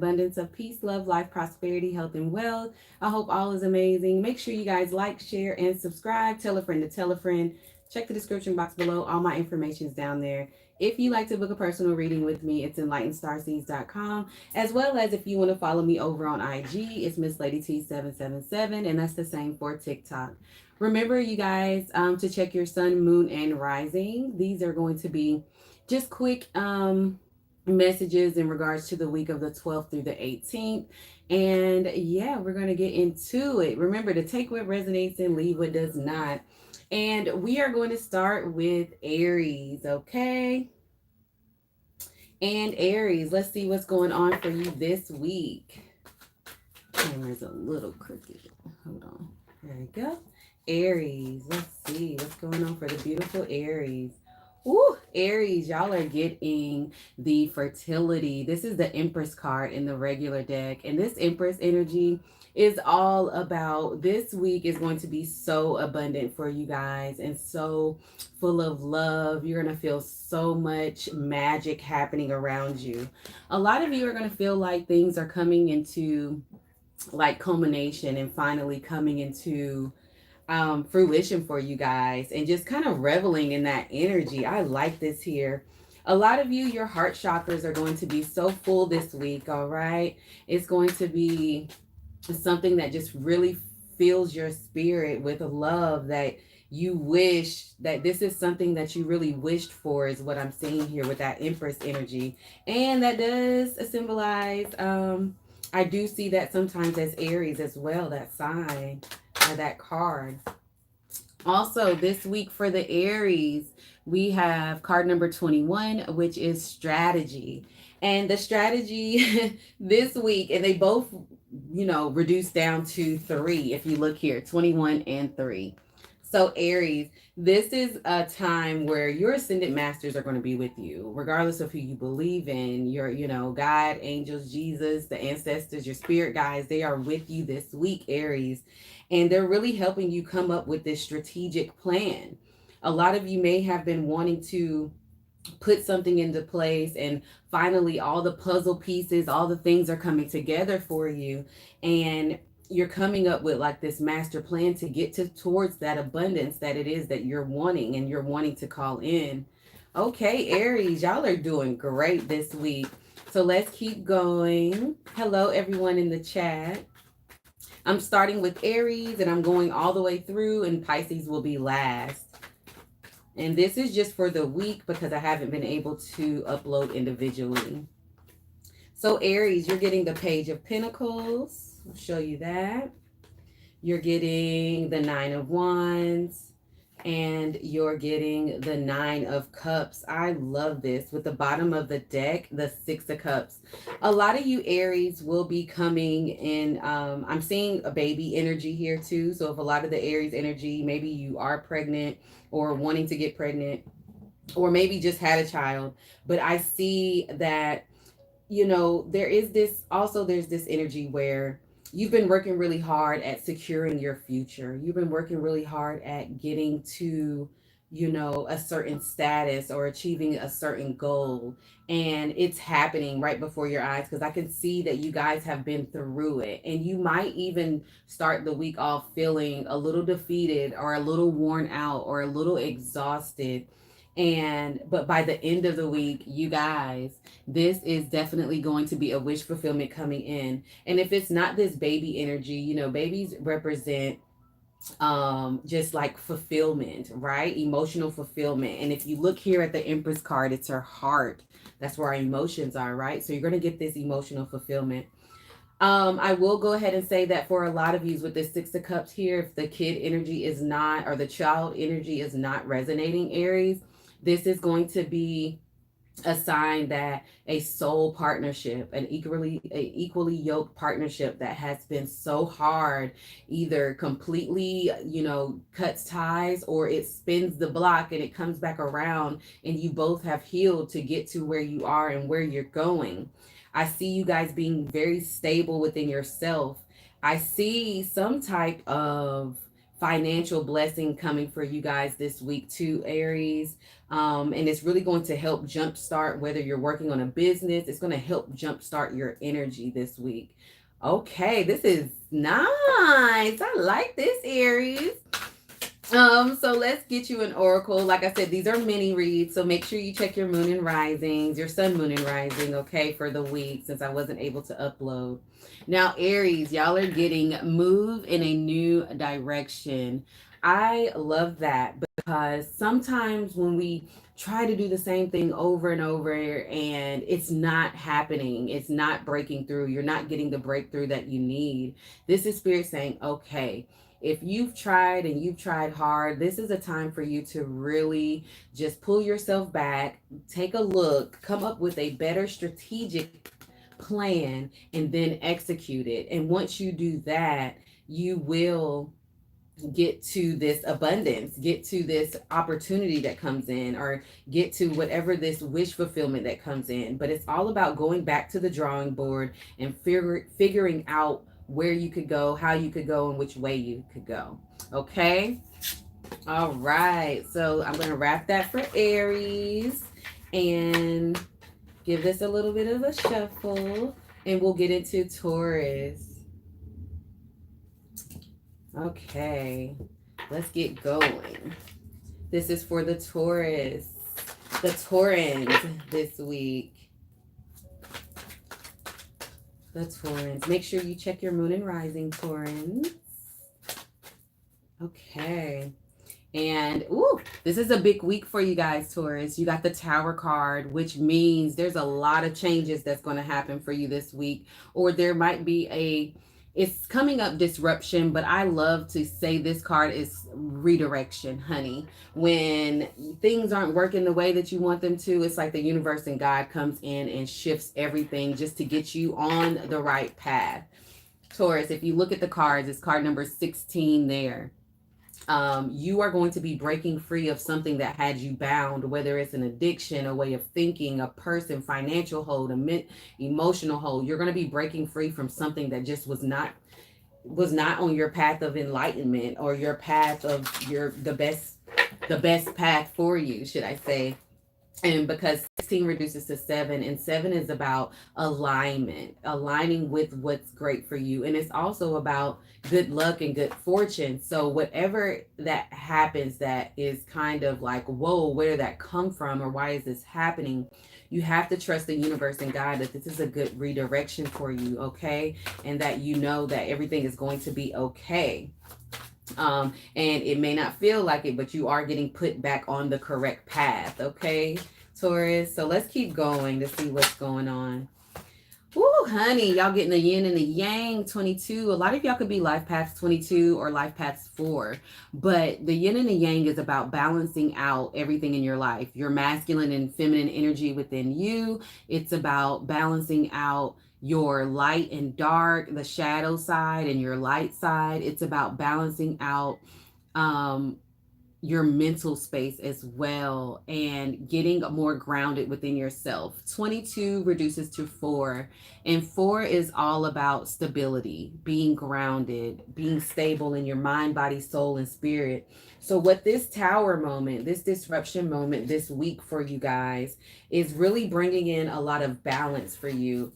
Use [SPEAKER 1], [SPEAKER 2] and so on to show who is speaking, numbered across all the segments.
[SPEAKER 1] abundance of peace, love, life, prosperity, health, and wealth. I hope all is amazing. Make sure you guys like, share, and subscribe. Tell a friend to tell a friend. Check the description box below. All my information is down there. If you like to book a personal reading with me, it's enlightenedstarseeds.com. As well as if you want to follow me over on IG, it's Miss Lady T777, and that's the same for TikTok. Remember, you guys, to check your sun, moon, and rising. These are going to be just quick messages in regards to the week of the 12th through the 18th. And yeah, we're going to get into it. Remember to take what resonates and leave what does not. And we are going to start with Aries, okay? And Aries, let's see what's going on for you this week. Camera's a little crooked. Hold on. There we go. Aries, let's see what's going on for the beautiful Aries. Ooh, Aries, y'all are getting the fertility. This is the Empress card in the regular deck. And this Empress energy is all about this week is going to be so abundant for you guys and so full of love. You're going to feel so much magic happening around you. A lot of you are going to feel like things are coming into like culmination and finally coming into fruition for you guys and just kind of reveling in that energy. I like this here. A lot of you, your heart chakras are going to be so full this week, all right? It's going to be something that just really fills your spirit with a love that you wish that this is something that you really wished for is what I'm seeing here with that Empress energy. And that does symbolize, I do see that sometimes as Aries as well, that sign. That card. Also, this week for the Aries, we have card number 21, which is strategy. And the strategy this week, and they both, reduce down to 3 if you look here, 21 and 3. So Aries, this is a time where your ascended masters are going to be with you, regardless of who you believe in. Your, God, angels, Jesus, the ancestors, your spirit guides, they are with you this week, Aries. And they're really helping you come up with this strategic plan. A lot of you may have been wanting to put something into place, and finally all the puzzle pieces, all the things are coming together for you. And you're coming up with like this master plan to get towards that abundance that it is that you're wanting and you're wanting to call in. Okay, Aries, y'all are doing great this week. So let's keep going. Hello, everyone in the chat. I'm starting with Aries and I'm going all the way through, and Pisces will be last. And this is just for the week because I haven't been able to upload individually. So Aries, you're getting the Page of Pentacles. I'll show you that. You're getting the 9 of Wands. And you're getting the 9 of Cups. I love this. With the bottom of the deck, the 6 of Cups. A lot of you Aries will be coming in. I'm seeing a baby energy here too. So if a lot of the Aries energy, maybe you are pregnant or wanting to get pregnant, or maybe just had a child. But I see that, there's this energy where you've been working really hard at securing your future. You've been working really hard at getting to, a certain status or achieving a certain goal. And it's happening right before your eyes because I can see that you guys have been through it. And you might even start the week off feeling a little defeated or a little worn out or a little exhausted. But by the end of the week, you guys, this is definitely going to be a wish fulfillment coming in. And if it's not this baby energy, babies represent just like fulfillment, right? Emotional fulfillment. And if you look here at the Empress card, it's her heart. That's where our emotions are, right? So you're going to get this emotional fulfillment. I will go ahead and say that for a lot of you with the 6 of Cups here, if the kid energy is not, or the child energy is not resonating, Aries, this is going to be a sign that a soul partnership, an equally yoked partnership that has been so hard, either completely, cuts ties, or it spins the block and it comes back around and you both have healed to get to where you are and where you're going. I see you guys being very stable within yourself. I see some type of financial blessing coming for you guys this week too, Aries. And it's really going to help jumpstart, whether you're working on a business, it's going to help jumpstart your energy this week. Okay, this is nice. I like this, Aries. So let's get you an oracle. Like I said, these are mini reads, so make sure you check your moon and risings, your sun, moon, and rising, okay, for the week, since I wasn't able to upload. Now, Aries, y'all are getting move in a new direction. I love that because sometimes when we try to do the same thing over and over and it's not happening, it's not breaking through, you're not getting the breakthrough that you need. This is Spirit saying, okay, if you've tried and you've tried hard, this is a time for you to really just pull yourself back, take a look, come up with a better strategic plan, and then execute it. And once you do that, you will get to this abundance, get to this opportunity that comes in, or get to whatever this wish fulfillment that comes in. But it's all about going back to the drawing board and figuring out where you could go, how you could go, and which way you could go. Okay? All right. So I'm going to wrap that for Aries and give this a little bit of a shuffle, and we'll get into Taurus. Okay, let's get going. This is for the Taurus, the Taurans this week. The Taurans. Make sure you check your moon and rising, Taurans. Okay. And, ooh, this is a big week for you guys, Taurus. You got the Tower card, which means there's a lot of changes that's going to happen for you this week. Or there might be it's coming up disruption, but I love to say this card is redirection, honey. When things aren't working the way that you want them to, it's like the universe and God comes in and shifts everything just to get you on the right path. Taurus, if you look at the cards, it's card number 16 there. You are going to be breaking free of something that had you bound, whether it's an addiction, a way of thinking, a person, financial hold, emotional hold. You're going to be breaking free from something that just was not on your path of enlightenment, or your path of the best path for you, should I say. And because 16 reduces to 7, and 7 is about alignment, aligning with what's great for you. And it's also about good luck and good fortune. So whatever that happens that is kind of like, whoa, where did that come from? Or why is this happening? You have to trust the universe and God that this is a good redirection for you, okay? And that you know that everything is going to be okay. And it may not feel like it, but you are getting put back on the correct path, okay, Taurus? So let's keep going to see what's going on. Ooh, honey, y'all getting the yin and the yang 22. A lot of y'all could be life paths 22 or life paths 4, but the yin and the yang is about balancing out everything in your life, your masculine and feminine energy within you. It's about balancing out your light and dark, the shadow side and your light side. It's about balancing out your mental space as well, and getting more grounded within yourself. 22 reduces to 4, and 4 is all about stability, being grounded, being stable in your mind, body, soul, and spirit. So what this Tower moment, this disruption moment this week for you guys is really bringing in a lot of balance for you.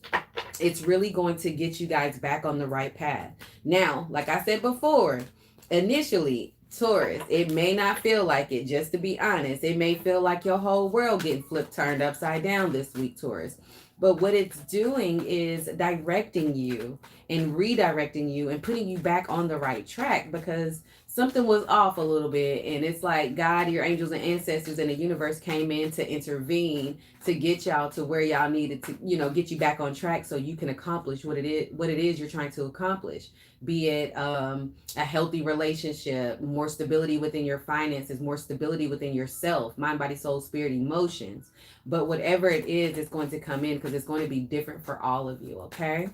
[SPEAKER 1] It's really going to get you guys back on the right path. Now, like I said before, initially, Taurus, it may not feel like it, just to be honest. It may feel like your whole world getting turned upside down this week, Taurus. But what it's doing is directing you and redirecting you and putting you back on the right track, because something was off a little bit, and it's like God, your angels and ancestors and the universe came in to intervene to get y'all to where y'all needed to, get you back on track so you can accomplish what it is you're trying to accomplish. Be it a healthy relationship, more stability within your finances, more stability within yourself, mind, body, soul, spirit, emotions. But whatever it is, it's going to come in because it's going to be different for all of you, okay?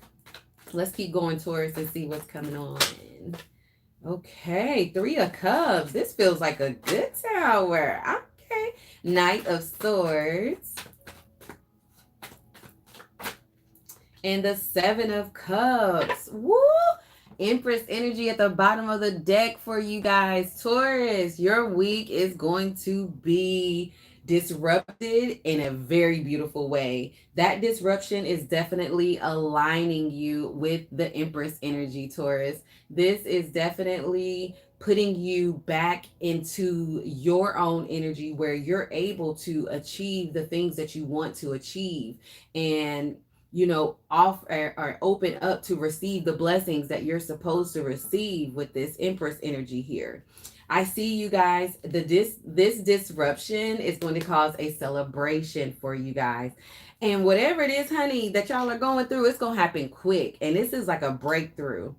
[SPEAKER 1] Let's keep going, Taurus, and see what's coming on. Okay, 3 of Cups. This feels like a good tower. Okay. Knight of Swords. And the 7 of Cups. Woo! Empress energy at the bottom of the deck for you guys. Taurus, your week is going to be disrupted in a very beautiful way. That disruption is definitely aligning you with the Empress energy, Taurus. This is definitely putting you back into your own energy where you're able to achieve the things that you want to achieve, and off or open up to receive the blessings that you're supposed to receive with this Empress energy here. I see you guys, this disruption is going to cause a celebration for you guys. And whatever it is, honey, that y'all are going through, it's going to happen quick. And this is like a breakthrough,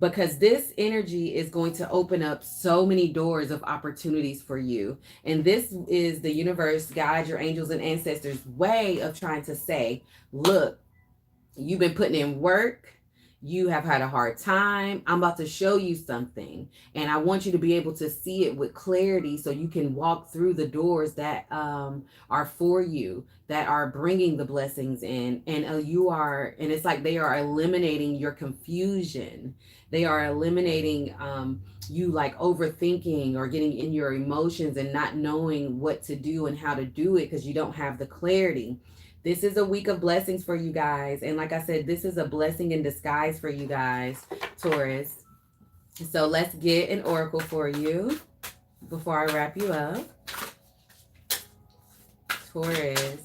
[SPEAKER 1] because this energy is going to open up so many doors of opportunities for you. And this is the universe, God, your angels and ancestors' way of trying to say, look, you've been putting in work. You have had a hard time. I'm about to show you something. And I want you to be able to see it with clarity so you can walk through the doors that are for you, that are bringing the blessings in. And and it's like they are eliminating your confusion. They are eliminating you like overthinking or getting in your emotions and not knowing what to do and how to do it because you don't have the clarity. This is a week of blessings for you guys. And like I said, this is a blessing in disguise for you guys, Taurus. So let's get an oracle for you before I wrap you up. Taurus.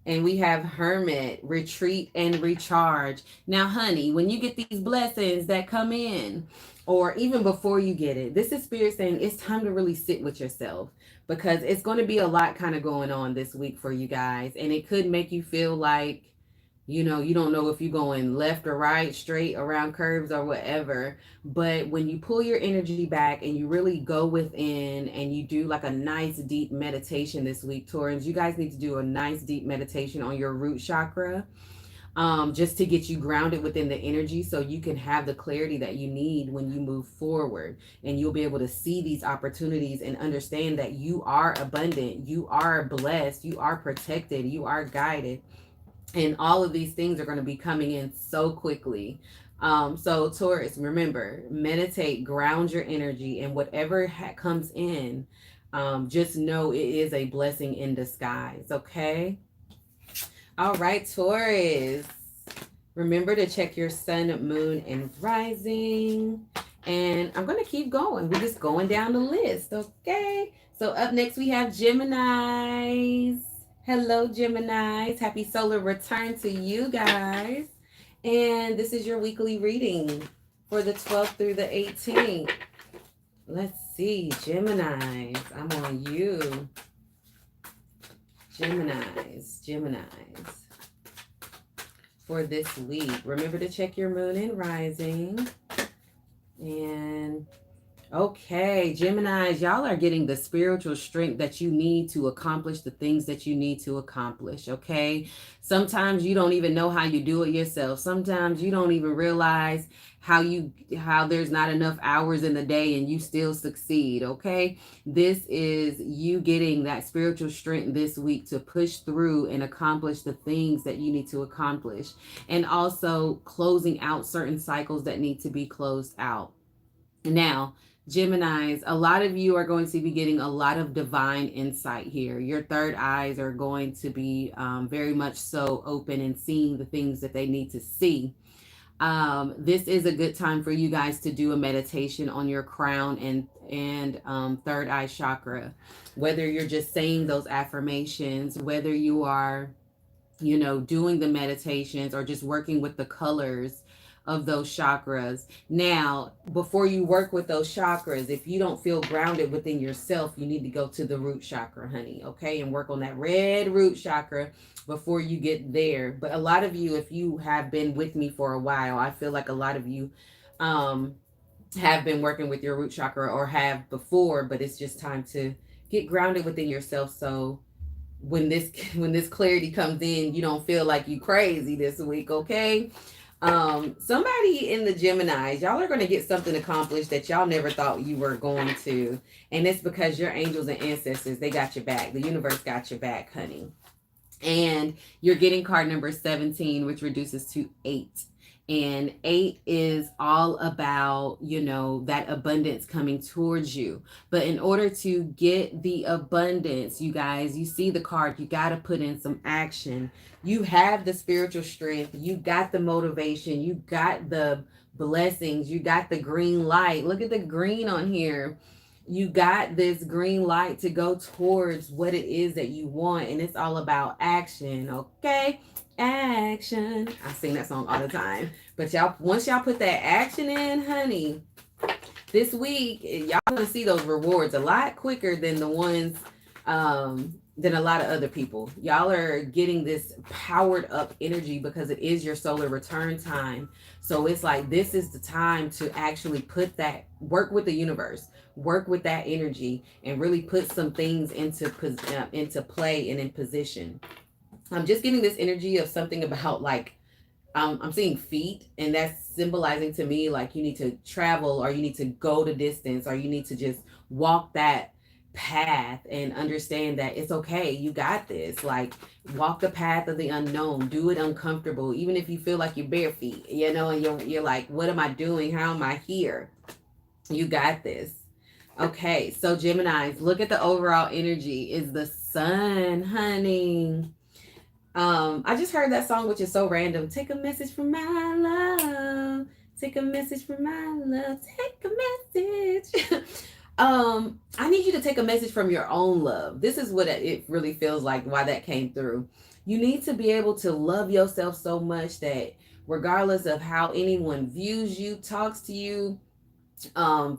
[SPEAKER 1] And we have Hermit, retreat and recharge. Now, honey, when you get these blessings that come in, or even before you get it, this is Spirit saying it's time to really sit with yourself, because it's going to be a lot kind of going on this week for you guys. And it could make you feel like, you don't know if you're going left or right, straight, around curves or whatever. But when you pull your energy back and you really go within and you do like a nice deep meditation this week, Taurans, you guys need to do a nice deep meditation on your root chakra, just to get you grounded within the energy so you can have the clarity that you need when you move forward. And you'll be able to see these opportunities and understand that you are abundant, you are blessed, you are protected, you are guided. And all of these things are going to be coming in so quickly. So Taurus, remember, meditate, ground your energy, and whatever comes in, just know it is a blessing in disguise. Okay. All right, Taurus. Remember to check your sun, moon, and rising. And I'm going to keep going. We're just going down the list. Okay. So up next we have Geminis. Hello, Geminis. Happy solar return to you guys. And this is your weekly reading for the 12th through the 18th. Let's see, Geminis. I'm on you. Geminis. For this week. Remember to check your moon and rising. And okay, Geminis, y'all are getting the spiritual strength that you need to accomplish the things that you need to accomplish, okay? Sometimes you don't even know how you do it yourself. Sometimes you don't even realize how there's not enough hours in the day and you still succeed, okay? This is you getting that spiritual strength this week to push through and accomplish the things that you need to accomplish. And also closing out certain cycles that need to be closed out. Now, Geminis, a lot of you are going to be getting a lot of divine insight here. Your third eyes are going to be very much so open and seeing the things that they need to see. This is a good time for you guys to do a meditation on your crown and third eye chakra. Whether you're just saying those affirmations, whether you are, doing the meditations or just working with the colors of those chakras. Now, before you work with those chakras, if you don't feel grounded within yourself, you need to go to the root chakra, honey, okay? And work on that red root chakra before you get there. But a lot of you, if you have been with me for a while, I feel like a lot of you have been working with your root chakra or have before, but it's just time to get grounded within yourself. So when this clarity comes in, you don't feel like you crazy this week, okay? Somebody in the Geminis, y'all are going to get something accomplished that y'all never thought you were going to. And it's because your angels and ancestors, they got your back. The universe got your back, honey. And you're getting card number 17, which reduces to 8. And 8 is all about, you know, that abundance coming towards you. But in order to get the abundance, you guys, you see the card, you got to put in some action. You have the spiritual strength, you got the motivation, you got the blessings, you got the green light. Look at the green on here. You got this green light to go towards what it is that you want, and it's all about action. Okay, action. I sing that song all the time. But y'all, once y'all put that action in, honey, this week y'all gonna see those rewards a lot quicker than the ones than a lot of other people. Y'all are getting this powered up energy because it is your solar return time. So it's like, this is the time to actually put that, work with the universe, work with that energy, and really put some things into play and in position. I'm just getting this energy of something about like, I'm seeing feet, and that's symbolizing to me like you need to travel, or you need to go the distance, or you need to just walk that path and understand that it's okay. You got this. Like, walk the path of the unknown. Do it uncomfortable, even if you feel like you're bare feet, you know, and you're like, what am I doing? How am I here? You got this. Okay, so Geminis, look at the overall energy. Is the sun, honey. I just heard that song, which is so random. Take a message from my love. Take a message from my love. Take a message. I need you to take a message from your own love. This is what it really feels like, why that came through. You need to be able to love yourself so much that regardless of how anyone views you, talks to you,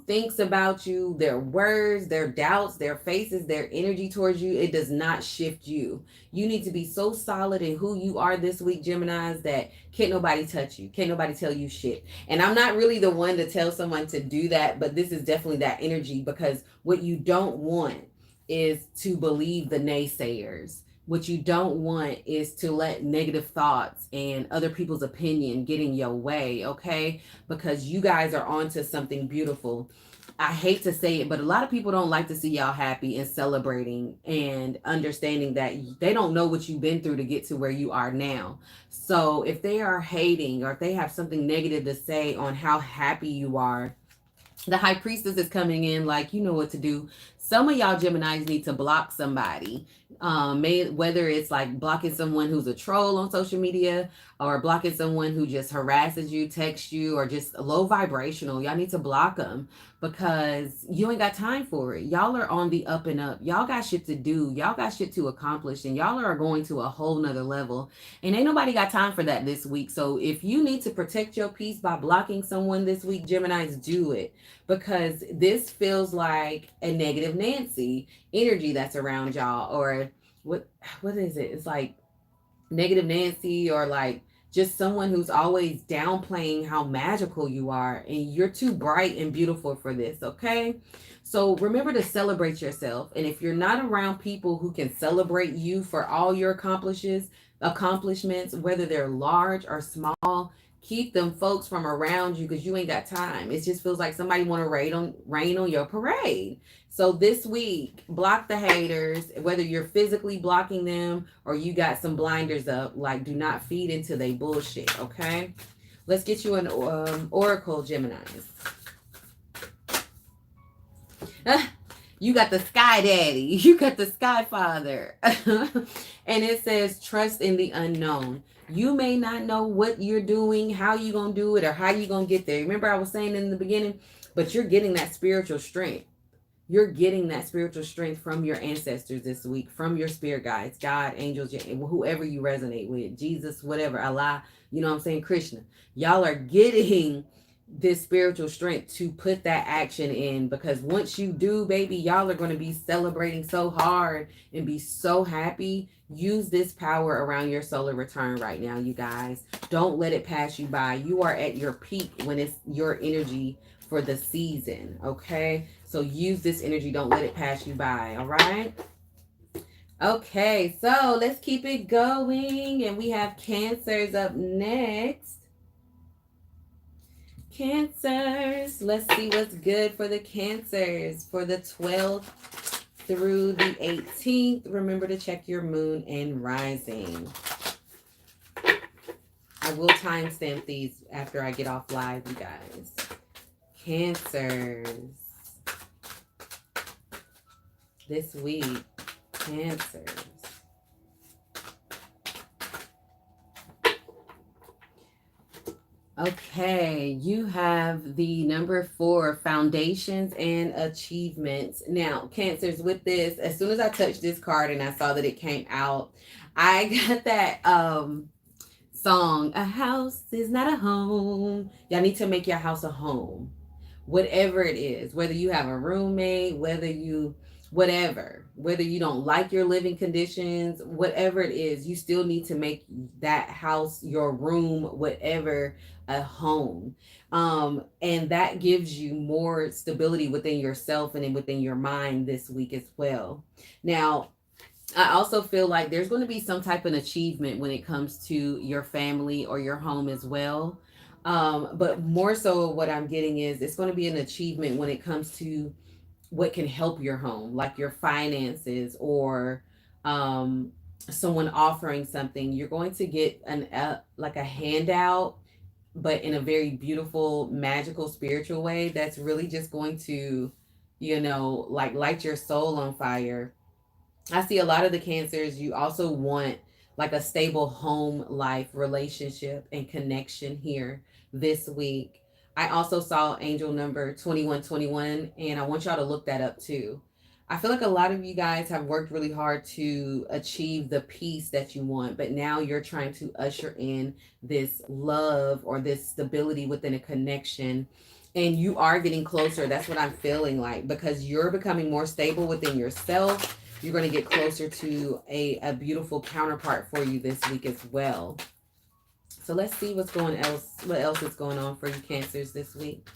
[SPEAKER 1] thinks about you, their words, their doubts, their faces, their energy towards you, it does not shift you. You need to be so solid in who you are this week, Geminis, that can't nobody touch you. Can't nobody tell you shit. And I'm not really the one to tell someone to do that, but this is definitely that energy, because what you don't want is to believe the naysayers. What you don't want is to let negative thoughts and other people's opinion get in your way, okay? Because you guys are onto something beautiful. I hate to say it, but a lot of people don't like to see y'all happy and celebrating and understanding that they don't know what you've been through to get to where you are now. So if they are hating, or if they have something negative to say on how happy you are, the high priestess is coming in like, you know what to do. Some of y'all Geminis need to block somebody. Whether it's like blocking someone who's a troll on social media, or blocking someone who just harasses you, texts you, or just low vibrational. Y'all need to block them, because you ain't got time for it. Y'all are on the up and up. Y'all got shit to do. Y'all got shit to accomplish, and y'all are going to a whole nother level. And ain't nobody got time for that this week. So if you need to protect your peace by blocking someone this week, Geminis, do it. Because this feels like a negative Nancy energy that's around y'all. Or what is it? It's like negative Nancy, or like just someone who's always downplaying how magical you are, and you're too bright and beautiful for this, okay? So remember to celebrate yourself. And if you're not around people who can celebrate you for all your accomplishments, whether they're large or small, keep them folks from around you, because you ain't got time. It just feels like somebody want to rain on your parade. So this week, block the haters, whether you're physically blocking them or you got some blinders up. Like, do not feed into their bullshit, okay? Let's get you an oracle, Geminis. You got the sky daddy. You got the sky father. And it says, trust in the unknown. You may not know what you're doing, how you going to do it, or how you going to get there. Remember I was saying in the beginning, but you're getting that spiritual strength. You're getting that spiritual strength from your ancestors this week, from your spirit guides, God, angels, whoever you resonate with, Jesus, whatever, Allah, you know what I'm saying, Krishna. Y'all are getting this spiritual strength to put that action in, because once you do, baby, y'all are going to be celebrating so hard and be so happy. Use this power around your solar return right now, you guys. Don't let it pass you by. You are at your peak when it's your energy for the season, okay? So use this energy. Don't let it pass you by, all right? Okay, so let's keep it going. And we have Cancers up next. Cancers. Let's see what's good for the Cancers for the 12th through the 18th. Remember to check your moon and rising. I will timestamp these after I get off live, you guys. Cancers. This week, Cancers. Okay, you have the number 4, foundations and achievements. Now, Cancers, with this, as soon as I touched this card and I saw that it came out, I got that song, "A house is not a home." Y'all need to make your house a home. Whatever it is, whether you have a roommate, whether you don't like your living conditions, whatever it is, you still need to make that house, your room, whatever, a home. And that gives you more stability within yourself and within your mind this week as well. Now, I also feel like there's going to be some type of achievement when it comes to your family or your home as well. But more so what I'm getting is it's going to be an achievement when it comes to what can help your home, like your finances or someone offering something. You're going to get like a handout, but in a very beautiful, magical, spiritual way that's really just going to, like light your soul on fire. I see a lot of the Cancers, you also want like a stable home life, relationship, and connection here this week. I also saw angel number 2121, and I want y'all to look that up too. I feel like a lot of you guys have worked really hard to achieve the peace that you want, but now you're trying to usher in this love or this stability within a connection. And you are getting closer. That's what I'm feeling like, because you're becoming more stable within yourself. You're going to get closer to a beautiful counterpart for you this week as well. So let's see what else is going on for you Cancers this week.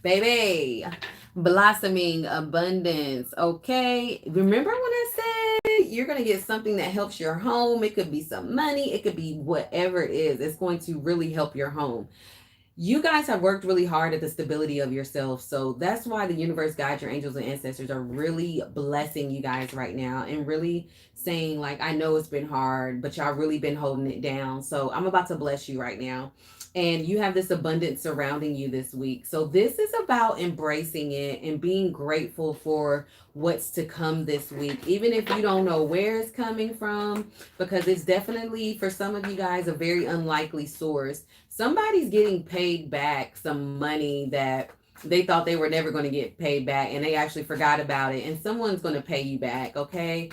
[SPEAKER 1] Baby, blossoming abundance. Okay, remember when I said you're going to get something that helps your home? It could be some money, it could be whatever it is. It's going to really help your home. You guys have worked really hard at the stability of yourself. So that's why the universe, God, your angels and ancestors are really blessing you guys right now and really saying, like, I know it's been hard, but y'all really been holding it down. So I'm about to bless you right now. And you have this abundance surrounding you this week. So this is about embracing it and being grateful for what's to come this week, even if you don't know where it's coming from, because it's definitely, for some of you guys, a very unlikely source. Somebody's getting paid back some money that they thought they were never going to get paid back, and they actually forgot about it, and someone's going to pay you back, okay?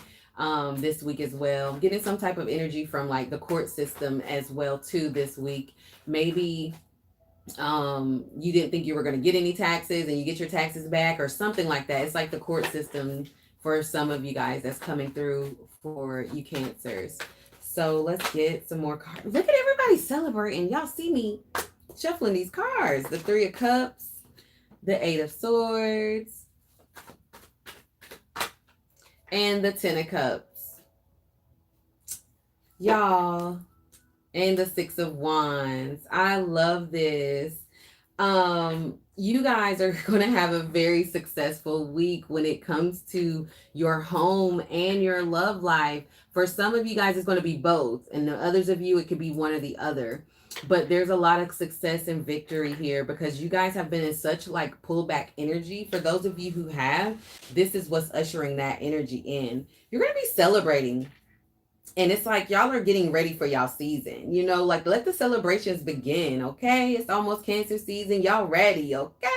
[SPEAKER 1] This week as well. Getting some type of energy from like the court system as well too this week. Maybe you didn't think you were going to get any taxes and you get your taxes back or something like that. It's like the court system for some of you guys that's coming through for you Cancers. So let's get some more cards. Look at everybody celebrating. Y'all see me shuffling these cards. The 3 of Cups, the 8 of Swords, and the 10 of Cups. Y'all, and the 6 of Wands. I love this. You guys are going to have a very successful week when it comes to your home and your love life. For some of you guys, it's going to be both. And the others of you, it could be one or the other. But there's a lot of success and victory here because you guys have been in such like pullback energy. For those of you who have, this is what's ushering that energy in. You're going to be celebrating. And it's like y'all are getting ready for y'all season, like let the celebrations begin, okay? It's almost Cancer season. Y'all ready, okay?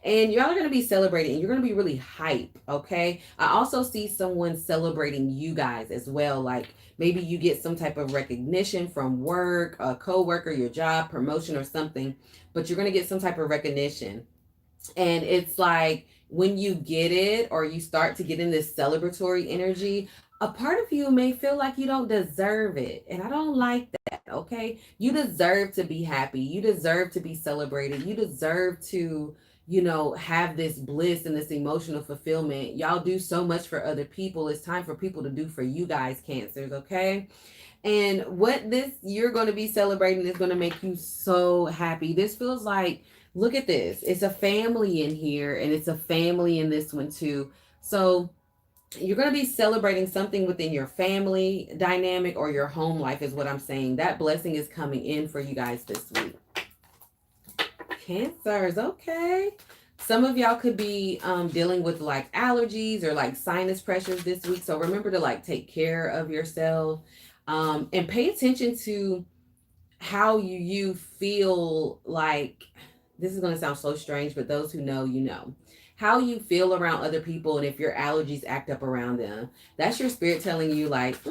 [SPEAKER 1] And y'all are going to be celebrating and you're going to be really hype, okay? I also see someone celebrating you guys as well. Like maybe you get some type of recognition from work, a coworker, your job, promotion or something, but you're going to get some type of recognition. And it's like when you get it or you start to get in this celebratory energy, a part of you may feel like you don't deserve it. And I don't like that, okay? You deserve to be happy. You deserve to be celebrated. You deserve to, have this bliss and this emotional fulfillment. Y'all do so much for other people. It's time for people to do for you guys, Cancers, okay? And what this you're going to be celebrating is going to make you so happy. This feels like, look at this. It's a family in here and it's a family in this one too. So You're going to be celebrating something within your family dynamic or your home life is what I'm saying. That blessing is coming in for you guys this week. Cancers, okay. Some of y'all could be dealing with like allergies or like sinus pressures this week. So remember to like take care of yourself and pay attention to how you feel. Like, this is going to sound so strange, but those who know, you know. How you feel around other people, and if your allergies act up around them. That's your spirit telling you like,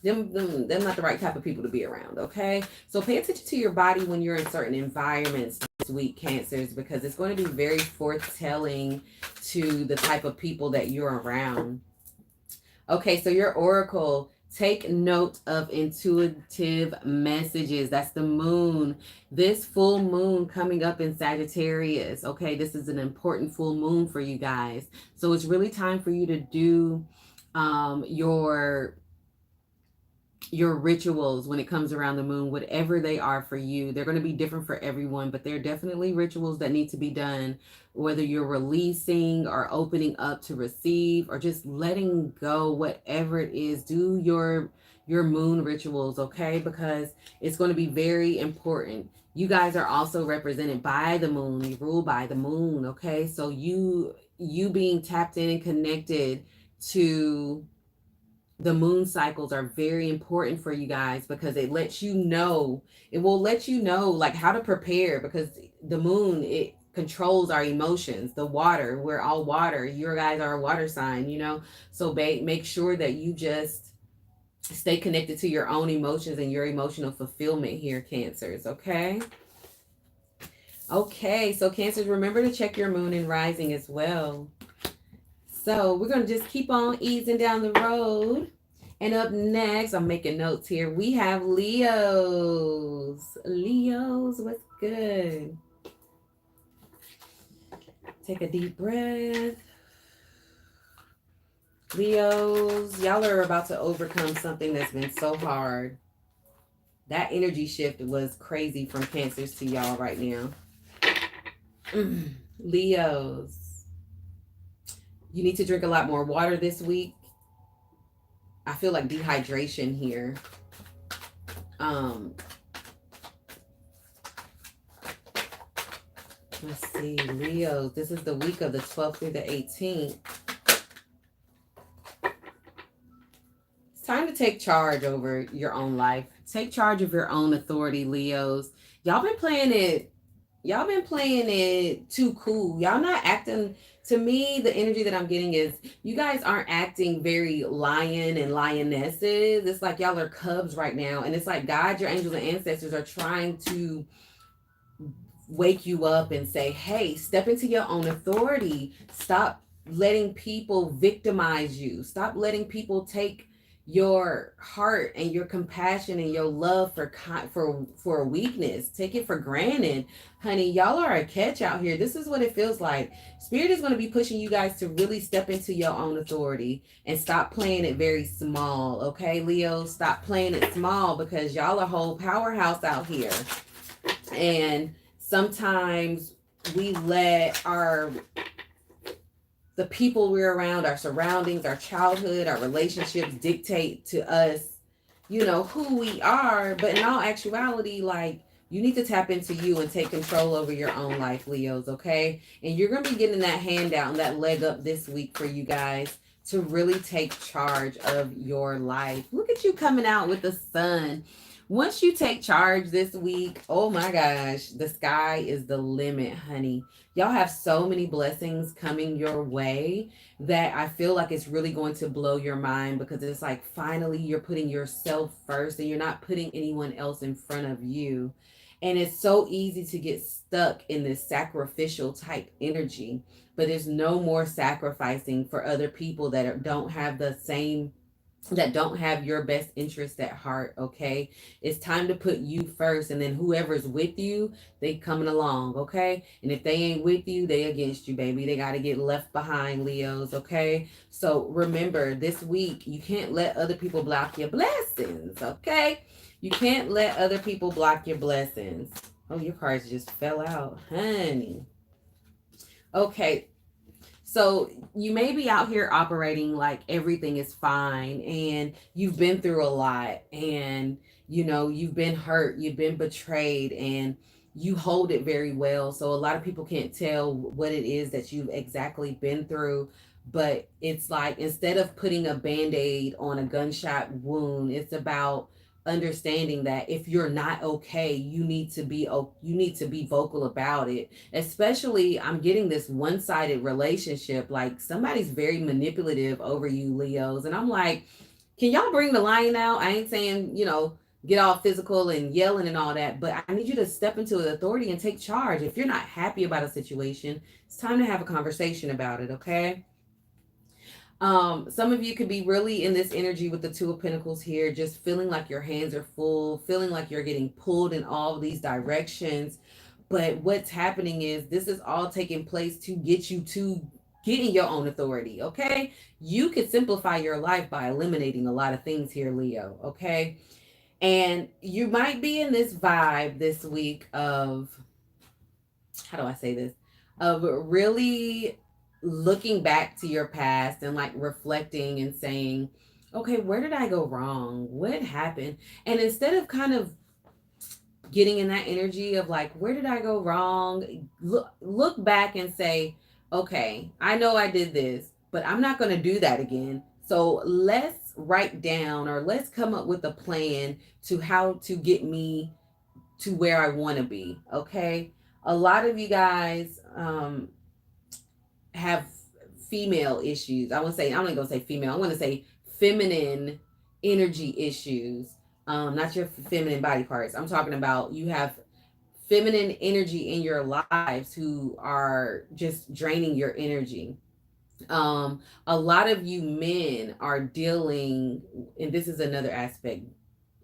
[SPEAKER 1] they're not the right type of people to be around, okay? So pay attention to your body when you're in certain environments this week, Cancers, because it's going to be very foretelling to the type of people that you're around. Okay, so your oracle, take note of intuitive messages. That's the moon. This full moon coming up in Sagittarius. Okay, this is an important full moon for you guys. So it's really time for you to do your rituals when it comes around the moon, whatever they are for you. They're going to be different for everyone, but they're definitely rituals that need to be done, whether you're releasing or opening up to receive or just letting go, whatever it is. Do your moon rituals, okay? Because it's going to be very important. You guys are also represented by the moon. You rule by the moon, okay? So you being tapped in and connected to the moon cycles are very important for you guys, because it will let you know like how to prepare, because the moon, it controls our emotions. The water, we're all water. You guys are a water sign, you know. So make sure that you just stay connected to your own emotions and your emotional fulfillment here, Cancers, okay? Okay, so Cancers, remember to check your moon and rising as well. So we're going to just keep on easing down the road. And up next, I'm making notes here, we have Leos. Leos, what's good? Take a deep breath. Leos, y'all are about to overcome something that's been so hard. That energy shift was crazy from Cancers to y'all right now. Leos, you need to drink a lot more water this week. I feel like dehydration here. Let's see, Leos, this is the week of the 12th through the 18th. It's time to take charge over your own life. Take charge of your own authority, Leos. Y'all been playing it too cool. Y'all not acting, to me, the energy that I'm getting is you guys aren't acting very lion and lionesses. It's like y'all are cubs right now. And it's like God, your angels and ancestors are trying to wake you up and say, hey, step into your own authority. Stop letting people victimize you. Stop letting people take your heart and your compassion and your love for weakness. Take it for granted. Honey, y'all are a catch out here. This is what it feels like. Spirit is going to be pushing you guys to really step into your own authority and stop playing it very small. Okay, Leo, stop playing it small, because y'all are a whole powerhouse out here. And sometimes we let the people we're around, our surroundings, our childhood, our relationships dictate to us, you know, who we are. But in all actuality, like, you need to tap into you and take control over your own life, Leos, okay? And you're going to be getting that handout and that leg up this week for you guys to really take charge of your life. Look at you coming out with the sun. Once you take charge this week, oh my gosh, the sky is the limit, honey. Y'all have so many blessings coming your way that I feel like it's really going to blow your mind, because it's like finally you're putting yourself first and you're not putting anyone else in front of you. And it's so easy to get stuck in this sacrificial type energy, but there's no more sacrificing for other people that don't have your best interest at heart, okay? It's time to put you first, and then whoever's with you, they coming along, okay? And if they ain't with you, they against you, baby. They got to get left behind, Leos, okay? So remember, this week, you can't let other people block your blessings, okay? You can't let other people block your blessings. Oh, your cards just fell out, honey. Okay. So you may be out here operating like everything is fine and you've been through a lot, and you've been hurt, you've been betrayed, and you hold it very well. So a lot of people can't tell what it is that you've exactly been through. But it's like, instead of putting a band-aid on a gunshot wound, it's about understanding that if you're not okay, you need to be vocal about it. Especially, I'm getting this one-sided relationship, like somebody's very manipulative over you, Leos, and I'm like, can y'all bring the lion out? I ain't saying, get all physical and yelling and all that, but I need you to step into the authority and take charge. If you're not happy about a situation, it's time to have a conversation about it, okay? Some of you could be really in this energy with the Two of Pentacles here, just feeling like your hands are full, feeling like you're getting pulled in all of these directions. But what's happening is this is all taking place to get you to getting your own authority, okay? You could simplify your life by eliminating a lot of things here, Leo, okay? And you might be in this vibe this week of, how do I say this? Of really looking back to your past and like reflecting and saying, okay, where did I go wrong? What happened? And instead of kind of getting in that energy of like, where did I go wrong? Look back and say, okay, I know I did this, but I'm not going to do that again. So let's write down, or let's come up with a plan to how to get me to where I want to be. Okay. A lot of you guys have female issues. I'm not going to say female. I'm going to say feminine energy issues. Not your feminine body parts. I'm talking about, you have feminine energy in your lives who are just draining your energy. A lot of you men are dealing, and this is another aspect,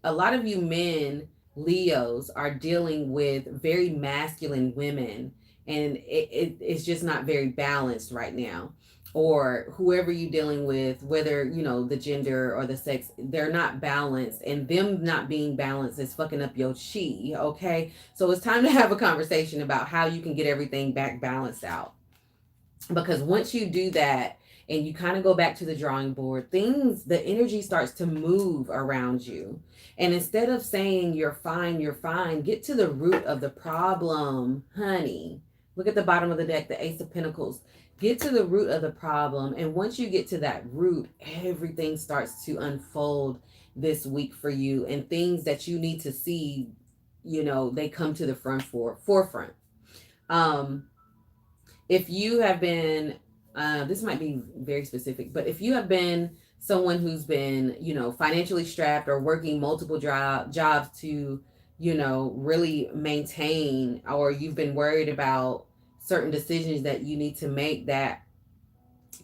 [SPEAKER 1] a lot of you men, Leos, are dealing with very masculine women, and it's just not very balanced right now. Or whoever you're dealing with, whether the gender or the sex, they're not balanced, and them not being balanced is fucking up your chi. Okay, so it's time to have a conversation about how you can get everything back balanced out. Because once you do that and you kind of go back to the drawing board, the energy starts to move around you. And instead of saying you're fine, get to the root of the problem, honey. Look at the bottom of the deck, the Ace of Pentacles. Get to the root of the problem. And once you get to that root, everything starts to unfold this week for you. And things that you need to see, they come to the forefront. If you have been, this might be very specific, but if you have been someone who's been, financially strapped or working multiple jobs to, really maintain, or you've been worried about certain decisions that you need to make that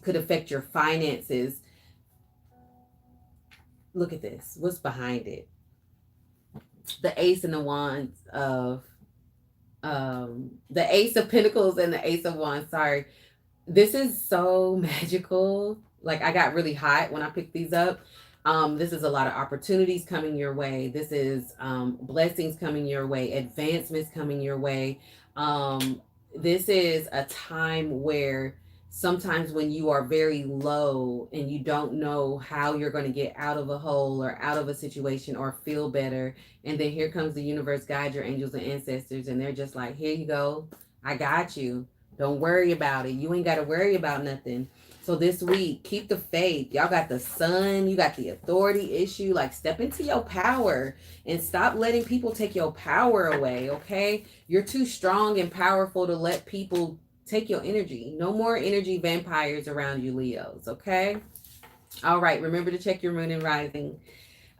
[SPEAKER 1] could affect your finances, look at this. What's behind it? The Ace and the Wands of, the Ace of Pentacles and the Ace of Wands. Sorry. This is so magical. Like, I got really hot when I picked these up. This is a lot of opportunities coming your way. This is blessings coming your way, advancements coming your way. This is a time where sometimes when you are very low and you don't know how you're going to get out of a hole or out of a situation or feel better, and then here comes the universe, guide, your angels and ancestors, and they're just like, here you go, I got you, don't worry about it, you ain't got to worry about nothing. So this week, keep the faith. Y'all got the sun, you got the authority issue. Like, step into your power and stop letting people take your power away, okay? You're too strong and powerful to let people take your energy. No more energy vampires around you, Leos, okay? All right, remember to check your moon and rising.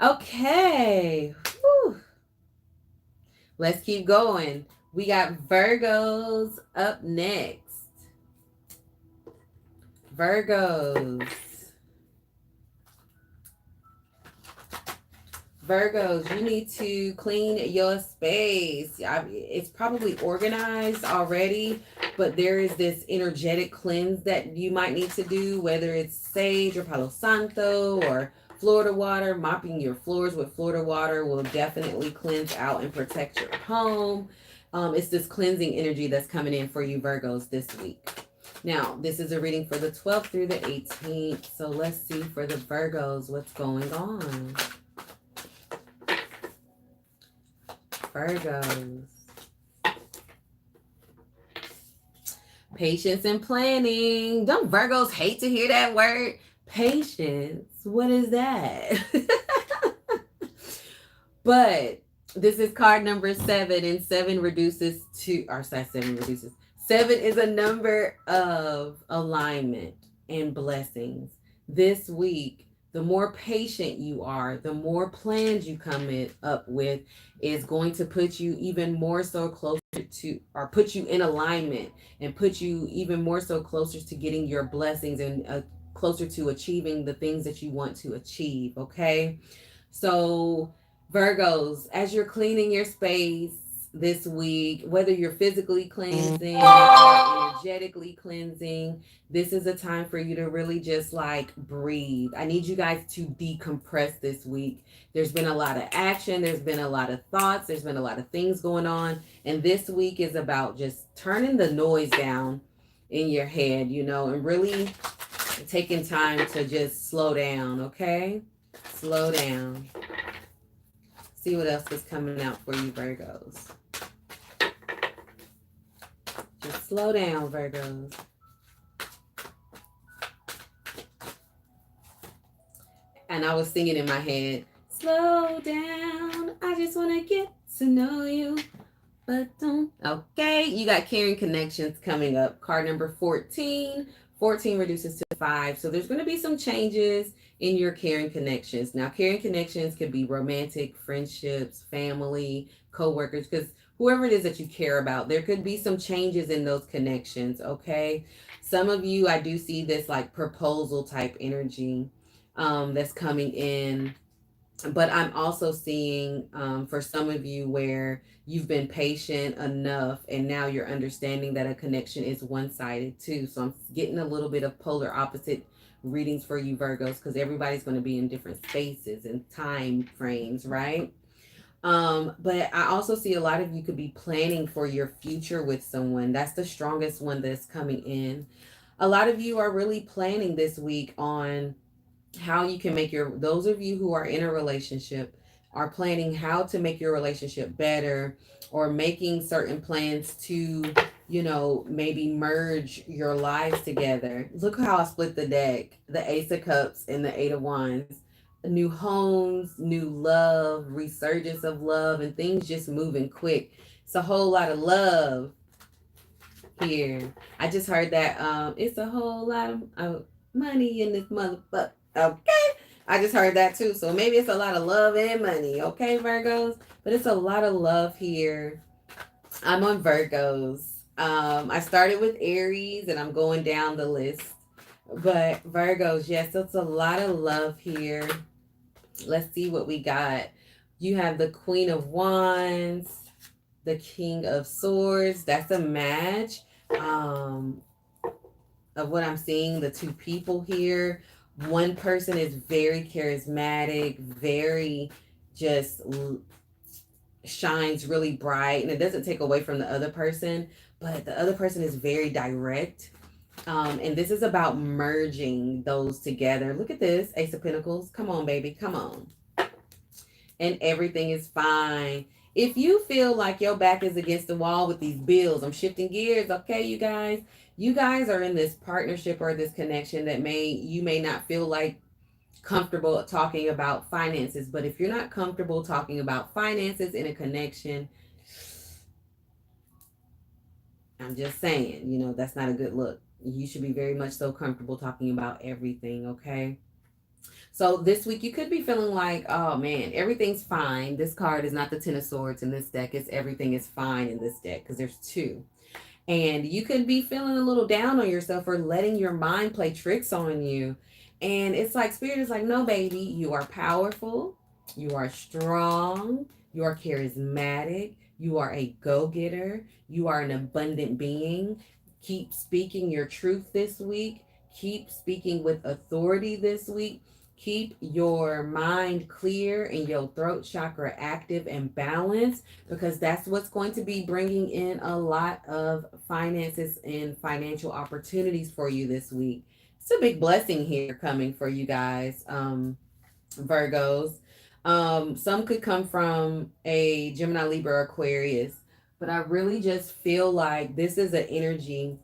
[SPEAKER 1] Okay. Whew. Let's keep going. We got Virgos up next. Virgos, you need to clean your space. It's probably organized already, but there is this energetic cleanse that you might need to do, whether it's sage or Palo Santo or Florida water. Mopping your floors with Florida water will definitely cleanse out and protect your home. It's this cleansing energy that's coming in for you, Virgos, this week. Now, this is a reading for the 12th through the 18th. So let's see for the Virgos what's going on. Virgos. Patience and planning. Don't Virgos hate to hear that word? Patience. What is that? But this is card number 7, and 7 reduces to, or sorry, 7 reduces. 7 is a number of alignment and blessings. This week, the more patient you are, the more plans you come up with is going to put you even more so closer to, or put you in alignment and put you even more so closer to getting your blessings and closer to achieving the things that you want to achieve. Okay. So Virgos, as you're cleaning your space this week, whether you're physically cleansing or energetically cleansing, this is a time for you to really just like breathe. I need you guys to decompress this week. There's been a lot of action, there's been a lot of thoughts, there's been a lot of things going on. And this week is about just turning the noise down in your head, you know, and really taking time to just slow down, okay? Slow down. See what else is coming out for you, Virgos. Just slow down, Virgos. And I was singing in my head, slow down, I just want to get to know you, but don't. Okay, you got caring connections coming up. Card number 14. 14 reduces to 5. So there's going to be some changes in your caring connections. Now, caring connections could be romantic, friendships, family, co-workers, because whoever it is that you care about, there could be some changes in those connections, okay? Some of you, I do see this like proposal type energy that's coming in. But I'm also seeing for some of you where you've been patient enough and now you're understanding that a connection is one-sided too. So I'm getting a little bit of polar opposite readings for you, Virgos, because everybody's going to be in different spaces and time frames, right? But I also see a lot of you could be planning for your future with someone. That's the strongest one that's coming in. A lot of you are really planning this week on how you can make your, those of you who are in a relationship are planning how to make your relationship better, or making certain plans to, you know, maybe merge your lives together. Look how I split the deck, the Ace of Cups and the Eight of Wands. New homes, new love, resurgence of love, and things just moving quick. It's a whole lot of love here. I just heard that it's a whole lot of money in this motherfucker. Okay. I just heard that too. So maybe it's a lot of love and money. Okay, Virgos. But it's a lot of love here. I'm on Virgos. I started with Aries and I'm going down the list. But Virgos, yes, it's a lot of love here. Let's see what we got. You have the Queen of Wands, the King of Swords. That's a match of what I'm seeing. The two people here. One person is very charismatic, very just shines really bright, and it doesn't take away from the other person, but the other person is very direct. And this is about merging those together. Look at this, Ace of Pentacles. Come on, baby, come on. And everything is fine. If you feel like your back is against the wall with these bills, I'm shifting gears, okay, you guys? You guys are in this partnership or this connection that you may not feel like comfortable talking about finances. But if you're not comfortable talking about finances in a connection, I'm just saying, you know, that's not a good look. You should be very much so comfortable talking about everything, okay? So this week you could be feeling like, oh man, everything's fine. This card is not the Ten of Swords in this deck. It's everything is fine in this deck because there's two. And you could be feeling a little down on yourself or letting your mind play tricks on you. And it's like Spirit is like, no, baby, you are powerful. You are strong. You are charismatic. You are a go-getter. You are an abundant being. Keep speaking your truth this week. Keep speaking with authority this week. Keep your mind clear and your throat chakra active and balanced, because that's what's going to be bringing in a lot of finances and financial opportunities for you this week. It's a big blessing here coming for you guys, Virgos. Some could come from a Gemini, Libra, Aquarius, but I really just feel like this is an energy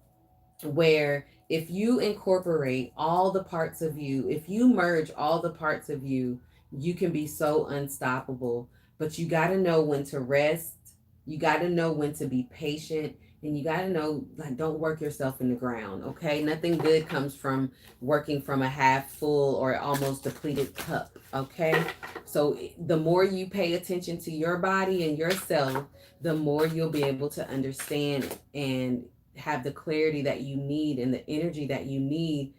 [SPEAKER 1] where if you incorporate all the parts of you, if you merge all the parts of you, you can be so unstoppable. But you got to know when to rest. You got to know when to be patient. And you got to know, like, don't work yourself in the ground, okay? Nothing good comes from working from a half full or almost depleted cup, okay? So the more you pay attention to your body and yourself, the more you'll be able to understand and have the clarity that you need and the energy that you need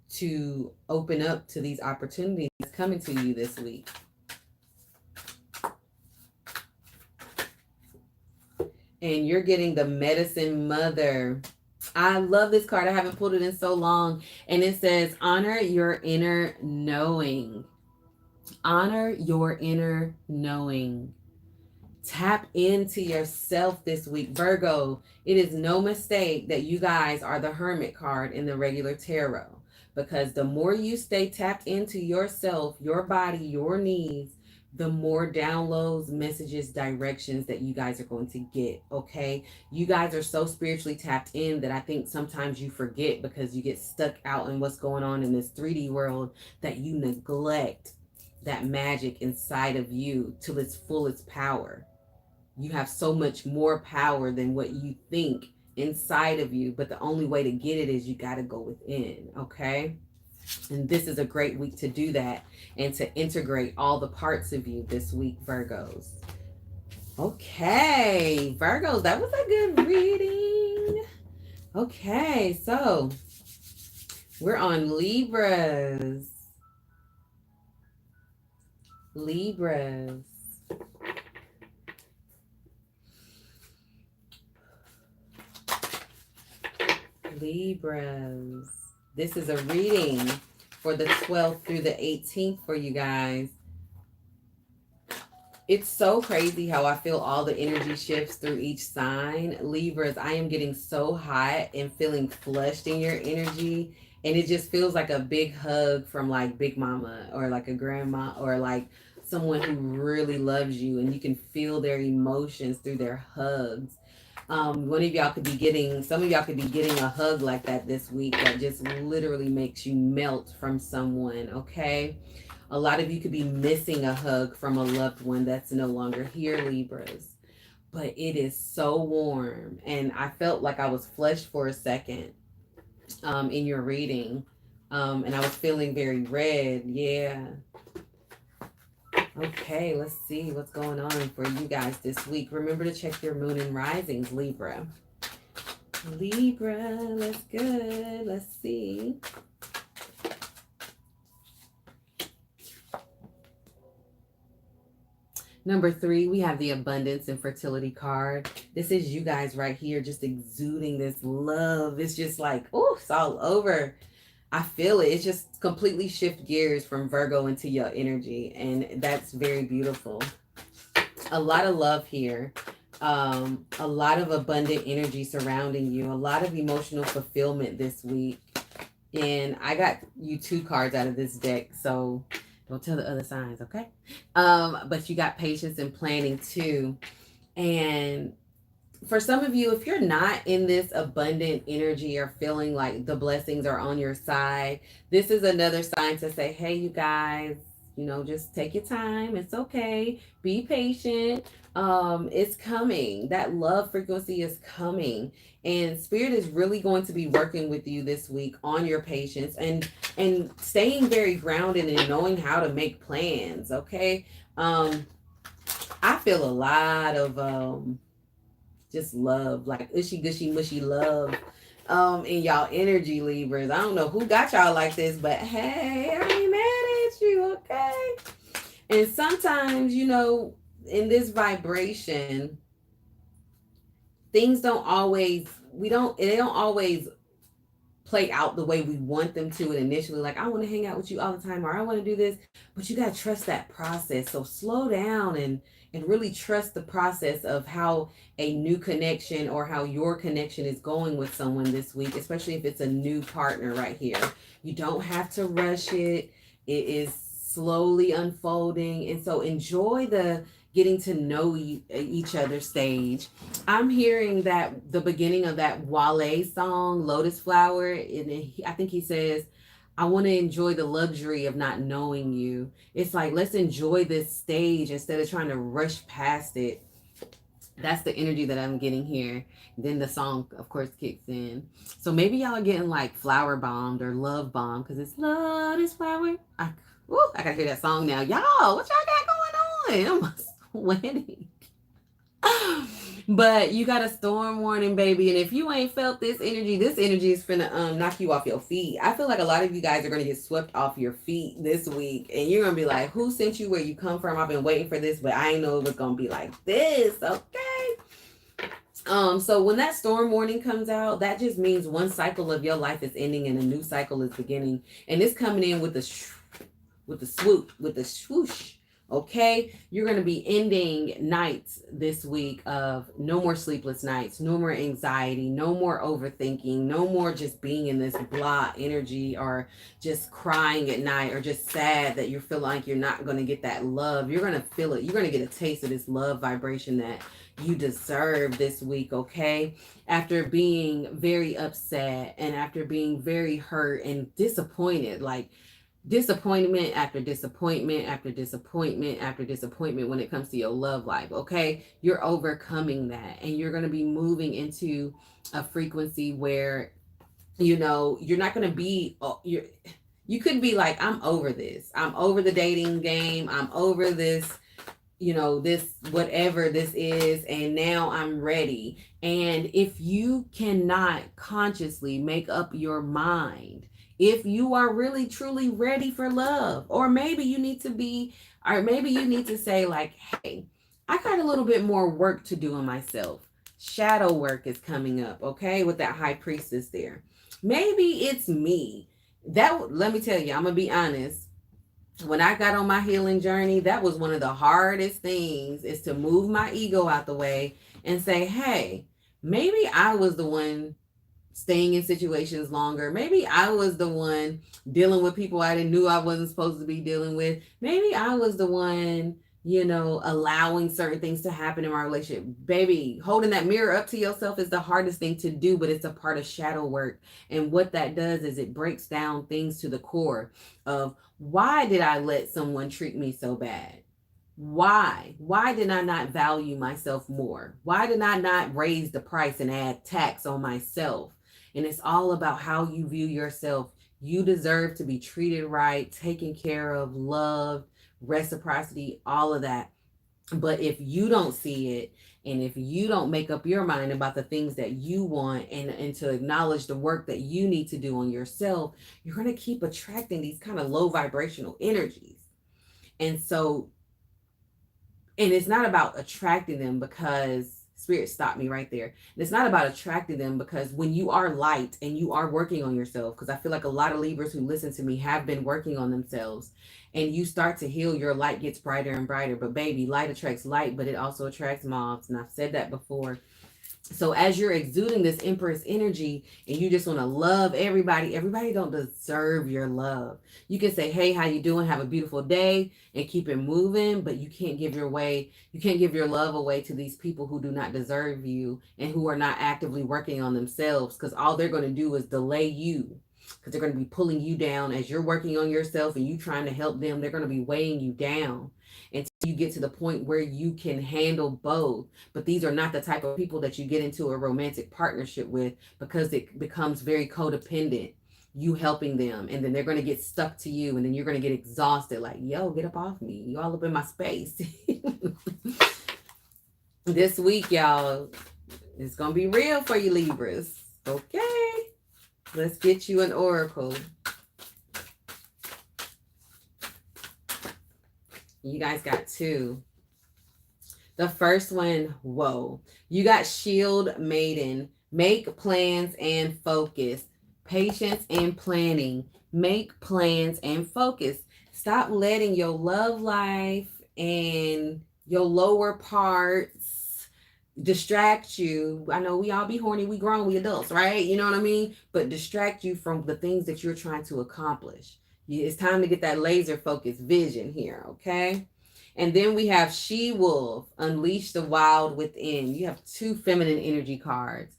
[SPEAKER 1] to open up to these opportunities coming to you this week. And you're getting the Medicine Mother. I love this card. I haven't pulled it in so long. And it says, honor your inner knowing. Honor your inner knowing. Tap into yourself this week, Virgo. It is no mistake that you guys are the Hermit card in the regular tarot, because the more you stay tapped into yourself, your body, your needs, the more downloads, messages, directions that you guys are going to get, okay? You guys are so spiritually tapped in that I think sometimes you forget, because you get stuck out in what's going on in this 3D world, that you neglect that magic inside of you till its fullest power. You have so much more power than what you think inside of you, but the only way to get it is you got to go within, okay? And this is a great week to do that and to integrate all the parts of you this week, Virgos. Okay, Virgos, that was a good reading. Okay, so we're on Libras. Libras. Libras. This is a reading for the 12th through the 18th for you guys. It's so crazy how I feel all the energy shifts through each sign. Libras, I am getting so hot and feeling flushed in your energy. And it just feels like a big hug from like Big Mama or like a grandma or like someone who really loves you. And you can feel their emotions through their hugs. One of y'all could be getting, some of y'all could be getting a hug like that this week that just literally makes you melt from someone, okay? A lot of you could be missing a hug from a loved one that's no longer here, Libras. But it is so warm. And I felt like I was flushed for a second in your reading. And I was feeling very red, yeah. Okay, let's see what's going on for you guys this week. Remember to check your moon and risings, Libra. Libra, that's good. Let's see. Number 3, we have the abundance and fertility card. This is you guys right here just exuding this love. It's just like, oh, it's all over. I feel it. It's just completely shift gears from Virgo into your energy. And that's very beautiful. A lot of love here. A lot of abundant energy surrounding you. A lot of emotional fulfillment this week. And I got you 2 cards out of this deck. So don't tell the other signs, okay? But you got patience and planning too. And for some of you, if you're not in this abundant energy or feeling like the blessings are on your side, this is another sign to say, hey, you guys, you know, just take your time. It's okay. Be patient. It's coming. That love frequency is coming. And Spirit is really going to be working with you this week on your patience and staying very grounded and knowing how to make plans, okay? I feel a lot of just love, like ushy gushy mushy love in y'all energy, Libras. I don't know who got y'all like this, but hey, I ain't mad at you, okay? And sometimes, you know, in this vibration, things don't always, they don't always play out the way we want them to. And initially, like, I want to hang out with you all the time, or I want to do this, but you got to trust that process. So slow down and really trust the process of how a new connection or how your connection is going with someone this week, especially if it's a new partner right here. You don't have to rush it. It is slowly unfolding. And so enjoy the getting to know each other stage. I'm hearing that the beginning of that Wale song, Lotus Flower, and I think he says, I want to enjoy the luxury of not knowing you. It's like, let's enjoy this stage instead of trying to rush past it. That's the energy that I'm getting here. Then the song, of course, kicks in. So maybe y'all are getting like flower bombed or love bombed because it's Lotus Flower. I gotta hear that song now. Y'all, what y'all got going on? I'm sweating. But you got a storm warning, baby. And if you ain't felt this energy is finna knock you off your feet. I feel like a lot of you guys are gonna get swept off your feet this week. And you're gonna be like, who sent you where you come from? I've been waiting for this, but I ain't know it was gonna be like this. Okay. So when that storm warning comes out, that just means one cycle of your life is ending and a new cycle is beginning. And it's coming in with the swoop, with the swoosh. Okay, you're going to be ending nights this week of no more sleepless nights, no more anxiety, no more overthinking, no more just being in this blah energy or just crying at night or just sad that you feel like you're not going to get that love. You're going to feel it. You're going to get a taste of this love vibration that you deserve this week, okay? After being very upset and after being very hurt and disappointed, like disappointment after disappointment after disappointment after disappointment when it comes to your love life, okay? You're overcoming that and you're going to be moving into a frequency where, you know, you're not going to be, you could be like, I'm over this. I'm over the dating game. I'm over this, you know, this, whatever this is. And now I'm ready. And if you cannot consciously make up your mind, if you are really truly ready for love, or maybe you need to say like, hey, I got a little bit more work to do on myself. Shadow work is coming up, okay, with that high priestess there. Maybe it's me. Let me tell you, I'm gonna be honest. When I got on my healing journey, that was one of the hardest things, is to move my ego out the way and say, hey, maybe I was the one staying in situations longer. Maybe I was the one dealing with people I didn't knew I wasn't supposed to be dealing with. Maybe I was the one, you know, allowing certain things to happen in my relationship. Baby, holding that mirror up to yourself is the hardest thing to do, but it's a part of shadow work. And what that does is it breaks down things to the core of, why did I let someone treat me so bad? Why did I not value myself more? Why did I not raise the price and add tax on myself? And it's all about how you view yourself. You deserve to be treated right, taken care of, loved, reciprocity, all of that. But if you don't see it, and if you don't make up your mind about the things that you want and to acknowledge the work that you need to do on yourself, you're going to keep attracting these kind of low vibrational energies. And so, and it's not about attracting them because Spirit stopped me right there. And it's not about attracting them because when you are light and you are working on yourself, because I feel like a lot of Libras who listen to me have been working on themselves, and you start to heal, your light gets brighter and brighter. But baby, light attracts light, but it also attracts moths. And I've said that before. So as you're exuding this Empress energy and you just want to love everybody don't deserve your love. You can say, hey, how you doing? Have a beautiful day, and keep it moving, but you can't give your love away to these people who do not deserve you and who are not actively working on themselves, because all they're going to do is delay you, because they're going to be pulling you down as you're working on yourself and you trying to help them. They're going to be weighing you down until you get to the point where you can handle both. But these are not the type of people that you get into a romantic partnership with, because it becomes very codependent, you helping them, and then they're going to get stuck to you, and then you're going to get exhausted, like, yo, get up off me, you all up in my space. This week, y'all, it's going to be real for you Libras. Okay, let's get you an oracle. You guys got two. The first one, whoa. You got Shield Maiden. Make plans and focus. Patience and planning. Make plans and focus. Stop letting your love life and your lower parts distract you. I know we all be horny, we grown, we adults, right? You know what I mean? But distract you from the things that you're trying to accomplish. It's time to get that laser focused vision here, okay? And then we have She Wolf, Unleash the Wild Within. You have two feminine energy cards.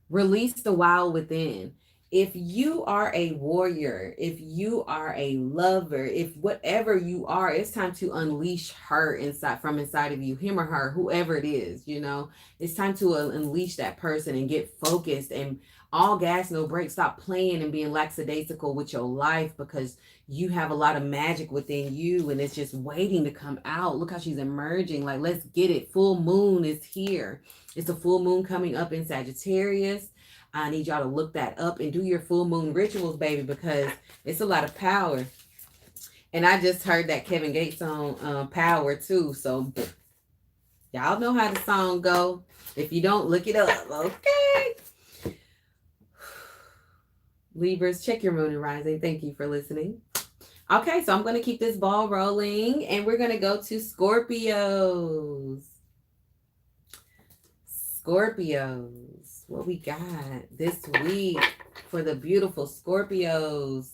[SPEAKER 1] Release the wild within. If you are a warrior, if you are a lover, if whatever you are, it's time to unleash her inside, from inside of you, him or her, whoever it is, you know. It's time to unleash that person and get focused and all gas, no brakes. Stop playing and being lackadaisical with your life, because you have a lot of magic within you and it's just waiting to come out. Look how she's emerging. Like, let's get it. Full moon is here. It's a full moon coming up in Sagittarius. I need y'all to look that up and do your full moon rituals, baby, because it's a lot of power. And I just heard that Kevin Gates song, Power, too. So y'all know how the song go. If you don't, look it up, okay? Libras, check your moon and rising. Thank you for listening. Okay, so I'm going to keep this ball rolling, and we're going to go to Scorpios. Scorpios, what we got this week for the beautiful Scorpios,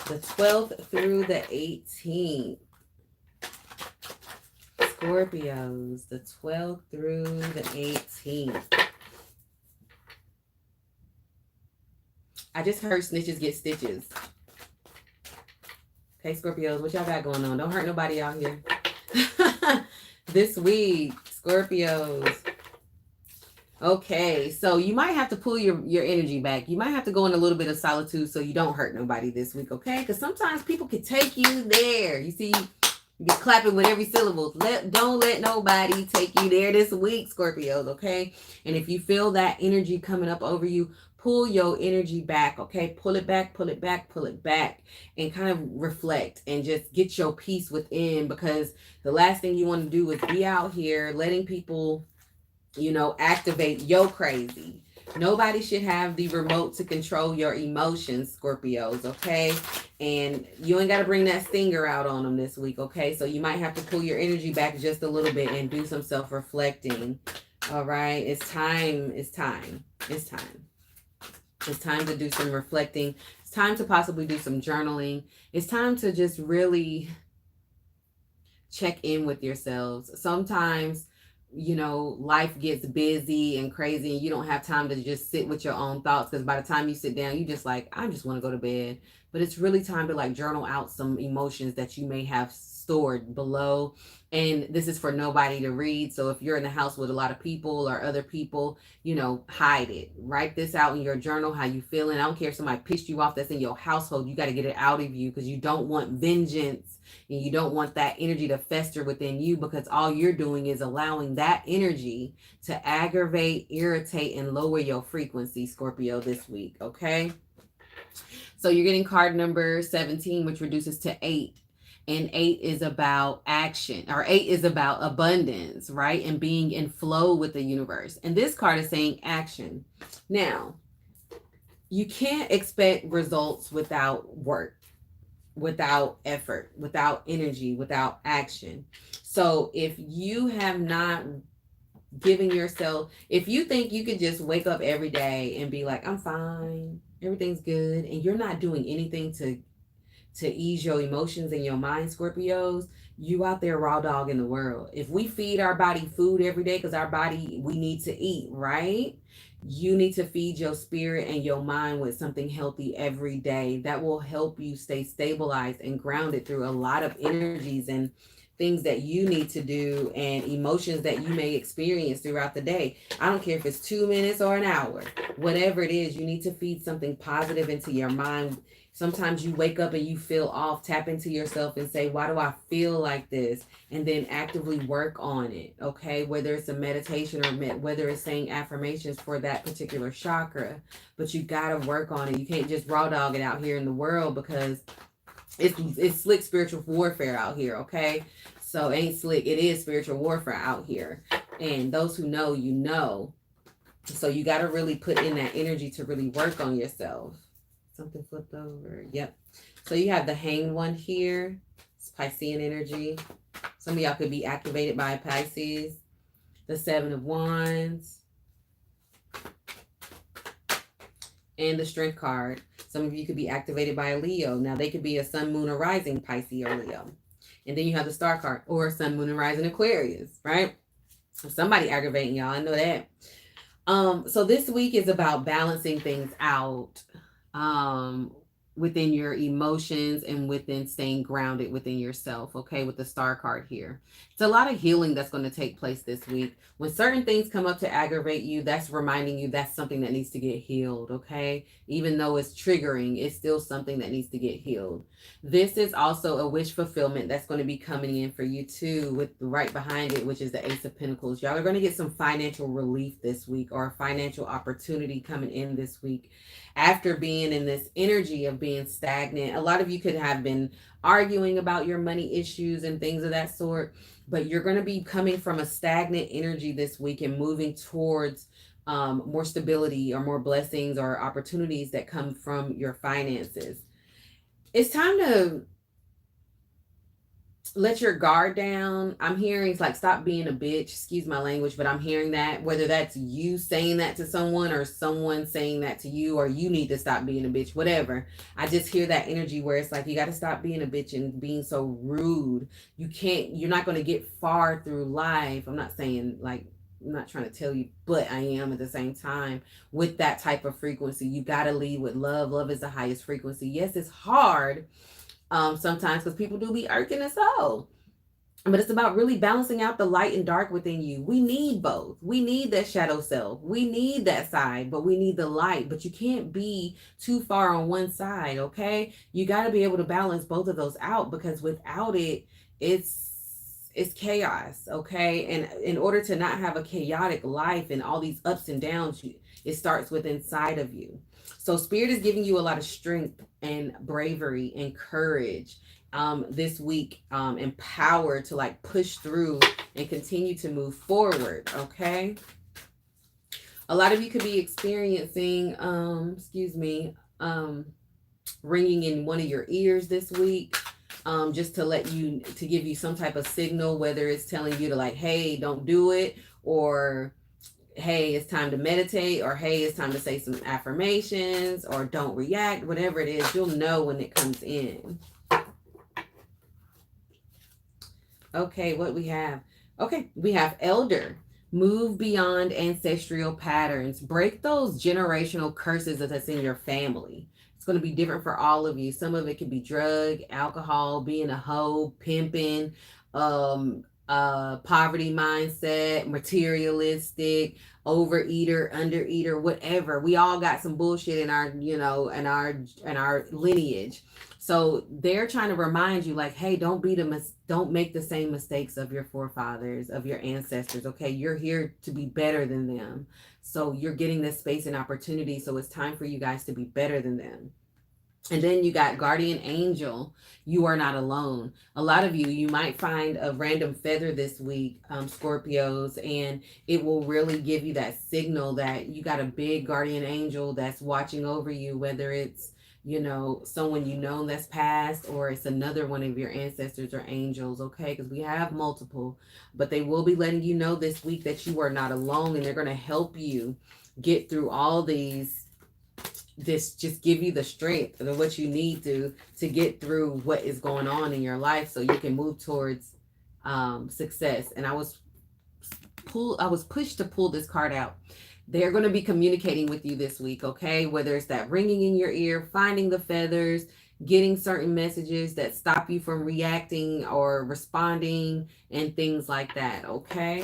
[SPEAKER 1] the 12th through the 18th. Scorpios, the 12th through the 18th. I just heard snitches get stitches. Okay, Scorpios, what y'all got going on? Don't hurt nobody out here. This week, Scorpios. Okay, so you might have to pull your energy back. You might have to go in a little bit of solitude so you don't hurt nobody this week, okay? Because sometimes people can take you there. You see, you get clapping with every syllable. Don't let nobody take you there this week, Scorpios, okay? And if you feel that energy coming up over you, pull your energy back, okay? Pull it back, pull it back, pull it back, and kind of reflect and just get your peace within, because the last thing you want to do is be out here letting people, you know, activate your crazy. Nobody should have the remote to control your emotions, Scorpios, okay? And you ain't got to bring that stinger out on them this week, okay? So you might have to pull your energy back just a little bit and do some self-reflecting, all right? It's time. It's time. It's time. It's time to do some reflecting. It's time to possibly do some journaling. It's time to just really check in with yourselves. Sometimes, you know, life gets busy and crazy and you don't have time to just sit with your own thoughts, because by the time you sit down, you just like, I just want to go to bed. But it's really time to like journal out some emotions that you may have stored below. And this is for nobody to read. So if you're in the house with a lot of people or other people, you know, hide it. Write this out in your journal, how you feeling. I don't care if somebody pissed you off that's in your household. You got to get it out of you, because you don't want vengeance and you don't want that energy to fester within you, because all you're doing is allowing that energy to aggravate, irritate, and lower your frequency, Scorpio, this week, okay? So you're getting card number 17, which reduces to 8. And 8 is about action, or 8 is about abundance, right? And being in flow with the universe. And this card is saying action. Now, you can't expect results without work, without effort, without energy, without action. So if you have not given yourself, if you think you could just wake up every day and be like, I'm fine, everything's good, and you're not doing anything to ease your emotions and your mind, Scorpios, you out there raw dog in the world. If we feed our body food every day, because our body, we need to eat, right? You need to feed your spirit and your mind with something healthy every day. That will help you stay stabilized and grounded through a lot of energies and things that you need to do and emotions that you may experience throughout the day. I don't care if it's 2 minutes or an hour, whatever it is, you need to feed something positive into your mind. Sometimes you wake up and you feel off. Tap into yourself and say, why do I feel like this? And then actively work on it, okay? Whether it's a meditation or whether it's saying affirmations for that particular chakra. But you got to work on it. You can't just raw dog it out here in the world, because it's slick spiritual warfare out here, okay? So ain't slick. It is spiritual warfare out here. And those who know, you know. So you got to really put in that energy to really work on yourself. Something flipped over. Yep. So you have the Hanged One here. It's Piscean energy. Some of y'all could be activated by Pisces. The Seven of Wands. And the Strength card. Some of you could be activated by a Leo. Now, they could be a Sun, Moon, or Rising Pisces or Leo. And then you have the Star card. Or Sun, Moon, and Rising Aquarius, right? Somebody aggravating y'all. I know that. So this week is about balancing things out within your emotions and within staying grounded within yourself, okay, with the Star card here. It's a lot of healing that's going to take place this week. When certain things come up to aggravate you, that's reminding you that's something that needs to get healed, okay? Even though it's triggering, it's still something that needs to get healed. This is also a wish fulfillment that's going to be coming in for you too, with right behind it, which is the Ace of Pentacles. Y'all are going to get some financial relief this week, or a financial opportunity coming in this week. After being in this energy of being stagnant, a lot of you could have been arguing about your money issues and things of that sort, but you're going to be coming from a stagnant energy this week and moving towards more stability or more blessings or opportunities that come from your finances. It's time to let your guard down. I'm hearing it's like, stop being a bitch. Excuse my language, but I'm hearing that, whether that's you saying that to someone or someone saying that to you, or you need to stop being a bitch, whatever. I just hear that energy where it's like, you got to stop being a bitch and being so rude. You're not going to get far through life. I'm not saying like, I'm not trying to tell you, but I am at the same time with that type of frequency. You got to lead with love. Love is the highest frequency. Yes, it's hard sometimes because people do be irking us out. But it's about really balancing out the light and dark within you. We need both. We need that shadow self. We need that side, but we need the light. But you can't be too far on one side, okay? You got to be able to balance both of those out, because without it, it's chaos, okay? And in order to not have a chaotic life and all these ups and downs, it starts with inside of you. So Spirit is giving you a lot of strength and bravery and courage this week, and power to like push through and continue to move forward, okay? A lot of you could be experiencing, ringing in one of your ears this week, just to give you some type of signal, whether it's telling you to like, hey, don't do it, or hey, it's time to meditate, or hey, it's time to say some affirmations, or don't react, whatever it is, you'll know when it comes in. Okay, what we have? Okay, we have Elder. Move beyond ancestral patterns. Break those generational curses that's in your family. It's going to be different for all of you. Some of it could be drug, alcohol, being a hoe, pimping, poverty mindset, materialistic, overeater, undereater, whatever. We all got some bullshit in our, in our lineage. So they're trying to remind you, like, hey, don't make the same mistakes of your forefathers, of your ancestors. Okay, you're here to be better than them. So you're getting this space and opportunity. So it's time for you guys to be better than them. And then you got Guardian Angel. You are not alone. A lot of you might find a random feather this week, Scorpios, and it will really give you that signal that you got a big guardian angel that's watching over you, whether it's, someone that's passed, or it's another one of your ancestors or angels, okay? Because we have multiple, but they will be letting you know this week that you are not alone, and they're going to help you get through all these. This just give you the strength of what you need to get through what is going on in your life, so you can move towards success. And I was pushed to pull this card out. They're going to be communicating with you this week, okay? Whether it's that ringing in your ear, finding the feathers, getting certain messages that stop you from reacting or responding, and things like that, okay?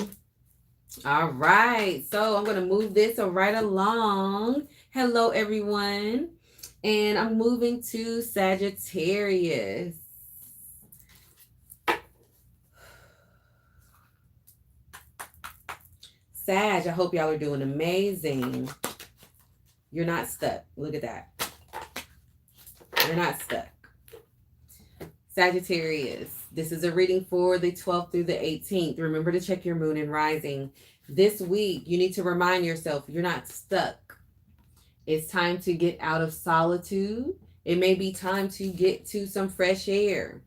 [SPEAKER 1] All right, so I'm going to move this right along. Hello, everyone. And I'm moving to Sagittarius. Sag, I hope y'all are doing amazing. You're not stuck. Look at that. You're not stuck. Sagittarius, this is a reading for the 12th through the 18th. Remember to check your moon and rising. This week, you need to remind yourself you're not stuck. It's time to get out of solitude. It may be time to get to some fresh air.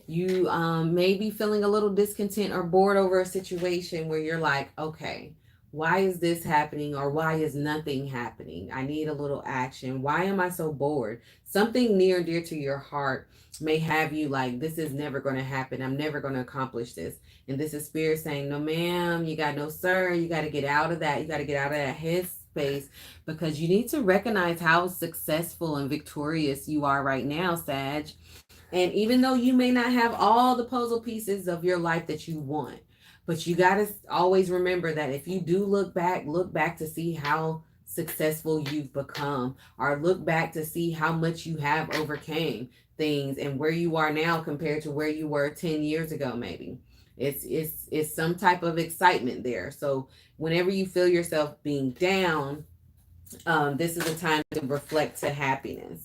[SPEAKER 1] You may be feeling a little discontent or bored over a situation where you're like, okay, why is this happening, or why is nothing happening? I need a little action. Why am I so bored? Something near and dear to your heart may have you like, this is never going to happen. I'm never going to accomplish this. And this is spirit saying, no, ma'am, you got no, sir. You got to get out of that. You got to get out of that headspace, because you need to recognize how successful and victorious you are right now, Sag. And even though you may not have all the puzzle pieces of your life that you want, but you got to always remember that if you do look back to see how successful you've become, or look back to see how much you have overcame things and where you are now compared to where you were 10 years ago, maybe. It's some type of excitement there. So whenever you feel yourself being down, this is a time to reflect to happiness.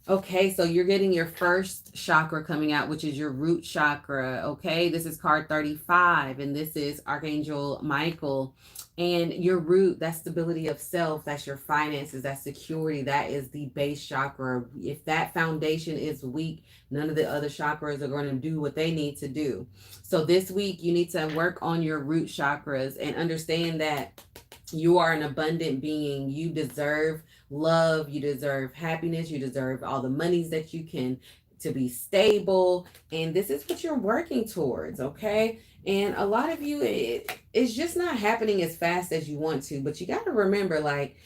[SPEAKER 1] Okay, so you're getting your first chakra coming out, which is your root chakra. Okay, this is card 35, and this is Archangel Michael. And your root, that's stability of self, that's your finances, that's security, that is the base chakra. If that foundation is weak, none of the other chakras are going to do what they need to do. So this week, you need to work on your root chakras and understand that you are an abundant being. You deserve love, you deserve happiness, you deserve all the monies that you can, to be stable, and this is what you're working towards. Okay, and a lot of you, it's just not happening as fast as you want to, but you got to remember, like,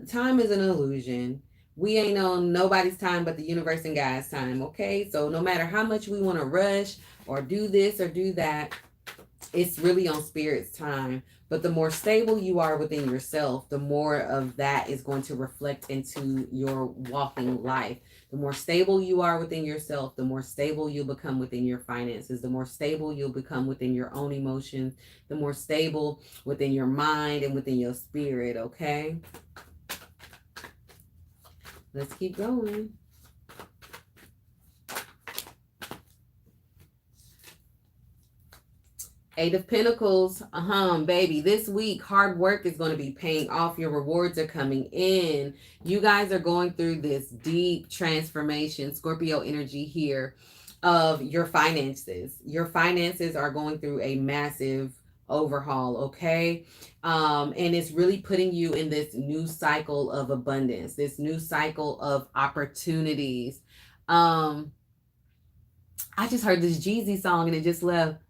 [SPEAKER 1] time is an illusion. We ain't on nobody's time but the universe and God's time. Okay, so no matter how much we want to rush or do this or do that, it's really on spirit's time. But the more stable you are within yourself, the more of that is going to reflect into your walking life. The more stable you are within yourself, the more stable you'll become within your finances, the more stable you'll become within your own emotions, the more stable within your mind and within your spirit. Okay, let's keep going. Eight of Pentacles, baby. This week, hard work is going to be paying off. Your rewards are coming in. You guys are going through this deep transformation, Scorpio energy here, of your finances. Your finances are going through a massive overhaul, okay? And it's really putting you in this new cycle of abundance, this new cycle of opportunities. I just heard this Jeezy song and it just left.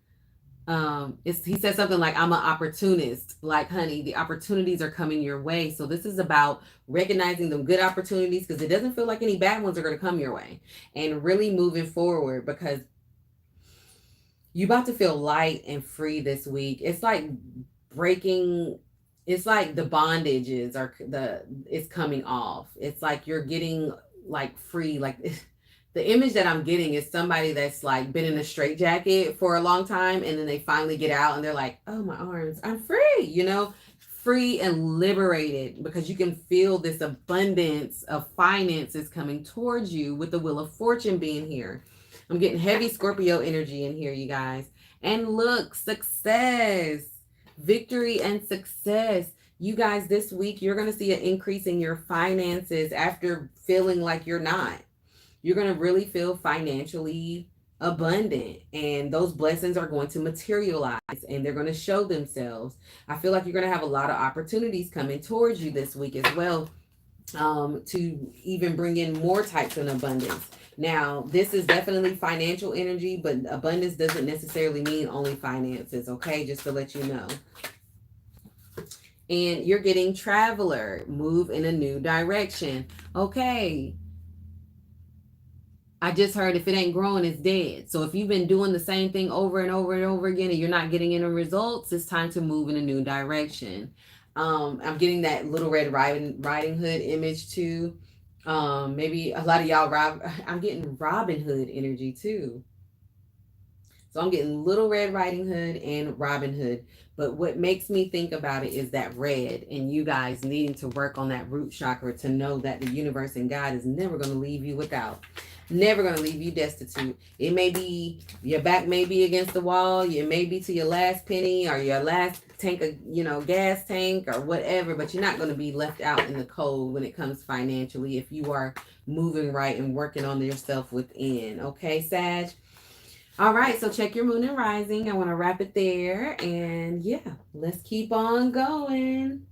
[SPEAKER 1] He said something like, I'm an opportunist. Like, honey, the opportunities are coming your way. So this is about recognizing them good opportunities, because it doesn't feel like any bad ones are going to come your way, and really moving forward, because you're about to feel light and free this week. It's like breaking, it's like the bondages it's coming off. It's like you're getting like free, like the image that I'm getting is somebody that's like been in a straitjacket for a long time, and then they finally get out and they're like, oh, my arms, I'm free, free and liberated, because you can feel this abundance of finances coming towards you with the Wheel of Fortune being here. I'm getting heavy Scorpio energy in here, you guys. And look, success, victory and success. You guys, this week, you're going to see an increase in your finances after feeling like you're not. You're going to really feel financially abundant, and those blessings are going to materialize and they're going to show themselves. I feel like you're going to have a lot of opportunities coming towards you this week as well, to even bring in more types of abundance. Now, this is definitely financial energy, but abundance doesn't necessarily mean only finances, okay? Just to let you know. And you're getting traveler, move in a new direction. Okay. I just heard if it ain't growing, it's dead. So if you've been doing the same thing over and over and over again and you're not getting any results, it's time to move in a new direction. I'm getting that Little Red Riding Hood image too. Maybe a lot of y'all, I'm getting Robin Hood energy too. So I'm getting Little Red Riding Hood and Robin Hood. But what makes me think about it is that red, and you guys needing to work on that root chakra to know that the universe and God is never going to leave you without. Never going to leave you destitute. It may be, your back may be against the wall. You may be to your last penny or your last tank of, gas tank or whatever, but you're not going to be left out in the cold when it comes financially if you are moving right and working on yourself within. Okay, Sag? All right, so check your moon and rising. I want to wrap it there. And yeah, let's keep on going.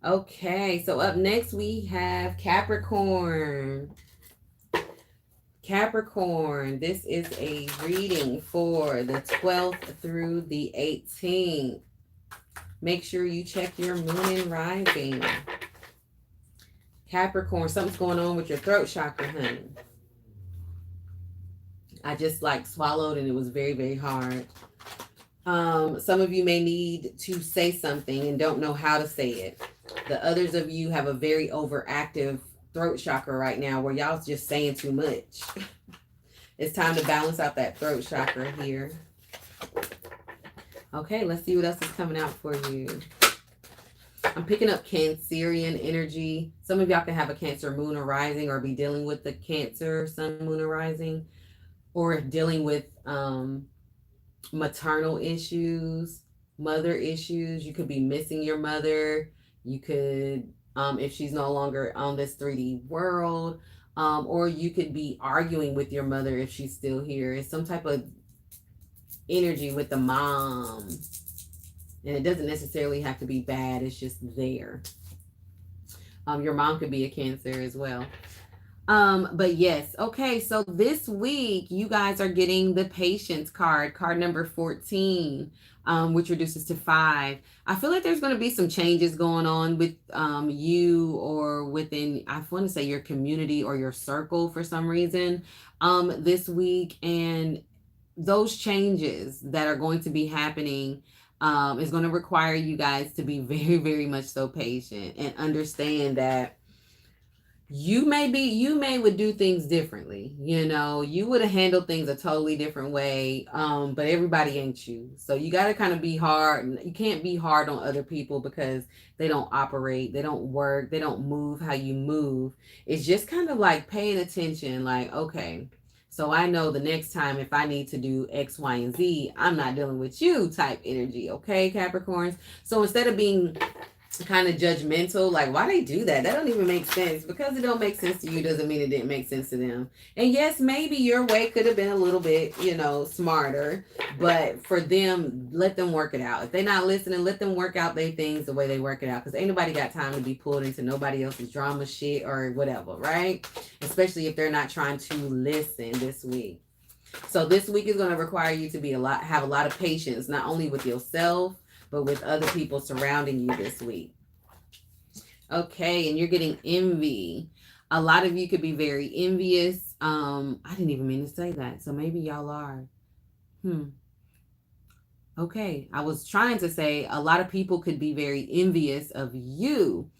[SPEAKER 1] Okay, so up next we have Capricorn. Capricorn, this is a reading for the 12th through the 18th. Make sure you check your moon and rising. Capricorn, something's going on with your throat chakra, honey. I just swallowed and it was very, very hard. Some of you may need to say something and don't know how to say it. The others of you have a very overactive throat chakra right now where y'all's just saying too much. It's time to balance out that throat chakra here. Okay, let's see what else is coming out for you. I'm picking up Cancerian energy. Some of y'all can have a Cancer moon or rising or be dealing with the Cancer sun, moon or rising, or dealing with maternal issues, mother issues. You could be missing your mother. You could, if she's no longer on this 3D world, or you could be arguing with your mother if she's still here. It's some type of energy with the mom. And it doesn't necessarily have to be bad. It's just there. Your mom could be a Cancer as well. But yes, okay, so this week you guys are getting the Patience card number 14, which reduces to 5. I feel like there's going to be some changes going on with you or within, I want to say, your community or your circle for some reason this week. And those changes that are going to be happening is going to require you guys to be very, very much so patient and understand that you may would do things differently. You would have handled things a totally different way. But everybody ain't you. So you got to kind of be hard. You can't be hard on other people because they don't operate, they don't work, they don't move how you move. It's just kind of like paying attention, like, okay, so I know the next time if I need to do X, Y, and Z, I'm not dealing with you type energy. Okay, Capricorns. So instead of being kind of judgmental, like, why they do that? That don't even make sense. Because it don't make sense to you doesn't mean it didn't make sense to them. And yes, maybe your way could have been a little bit, smarter, but for them, let them work it out. If they're not listening, let them work out their things the way they work it out, because ain't nobody got time to be pulled into nobody else's drama shit or whatever, right? Especially if they're not trying to listen this week. So this week is going to require you to have a lot of patience, not only with yourself, but with other people surrounding you this week. Okay, and you're getting envy. A lot of you could be very envious. I didn't even mean to say that, so maybe y'all are. Okay, I was trying to say a lot of people could be very envious of you,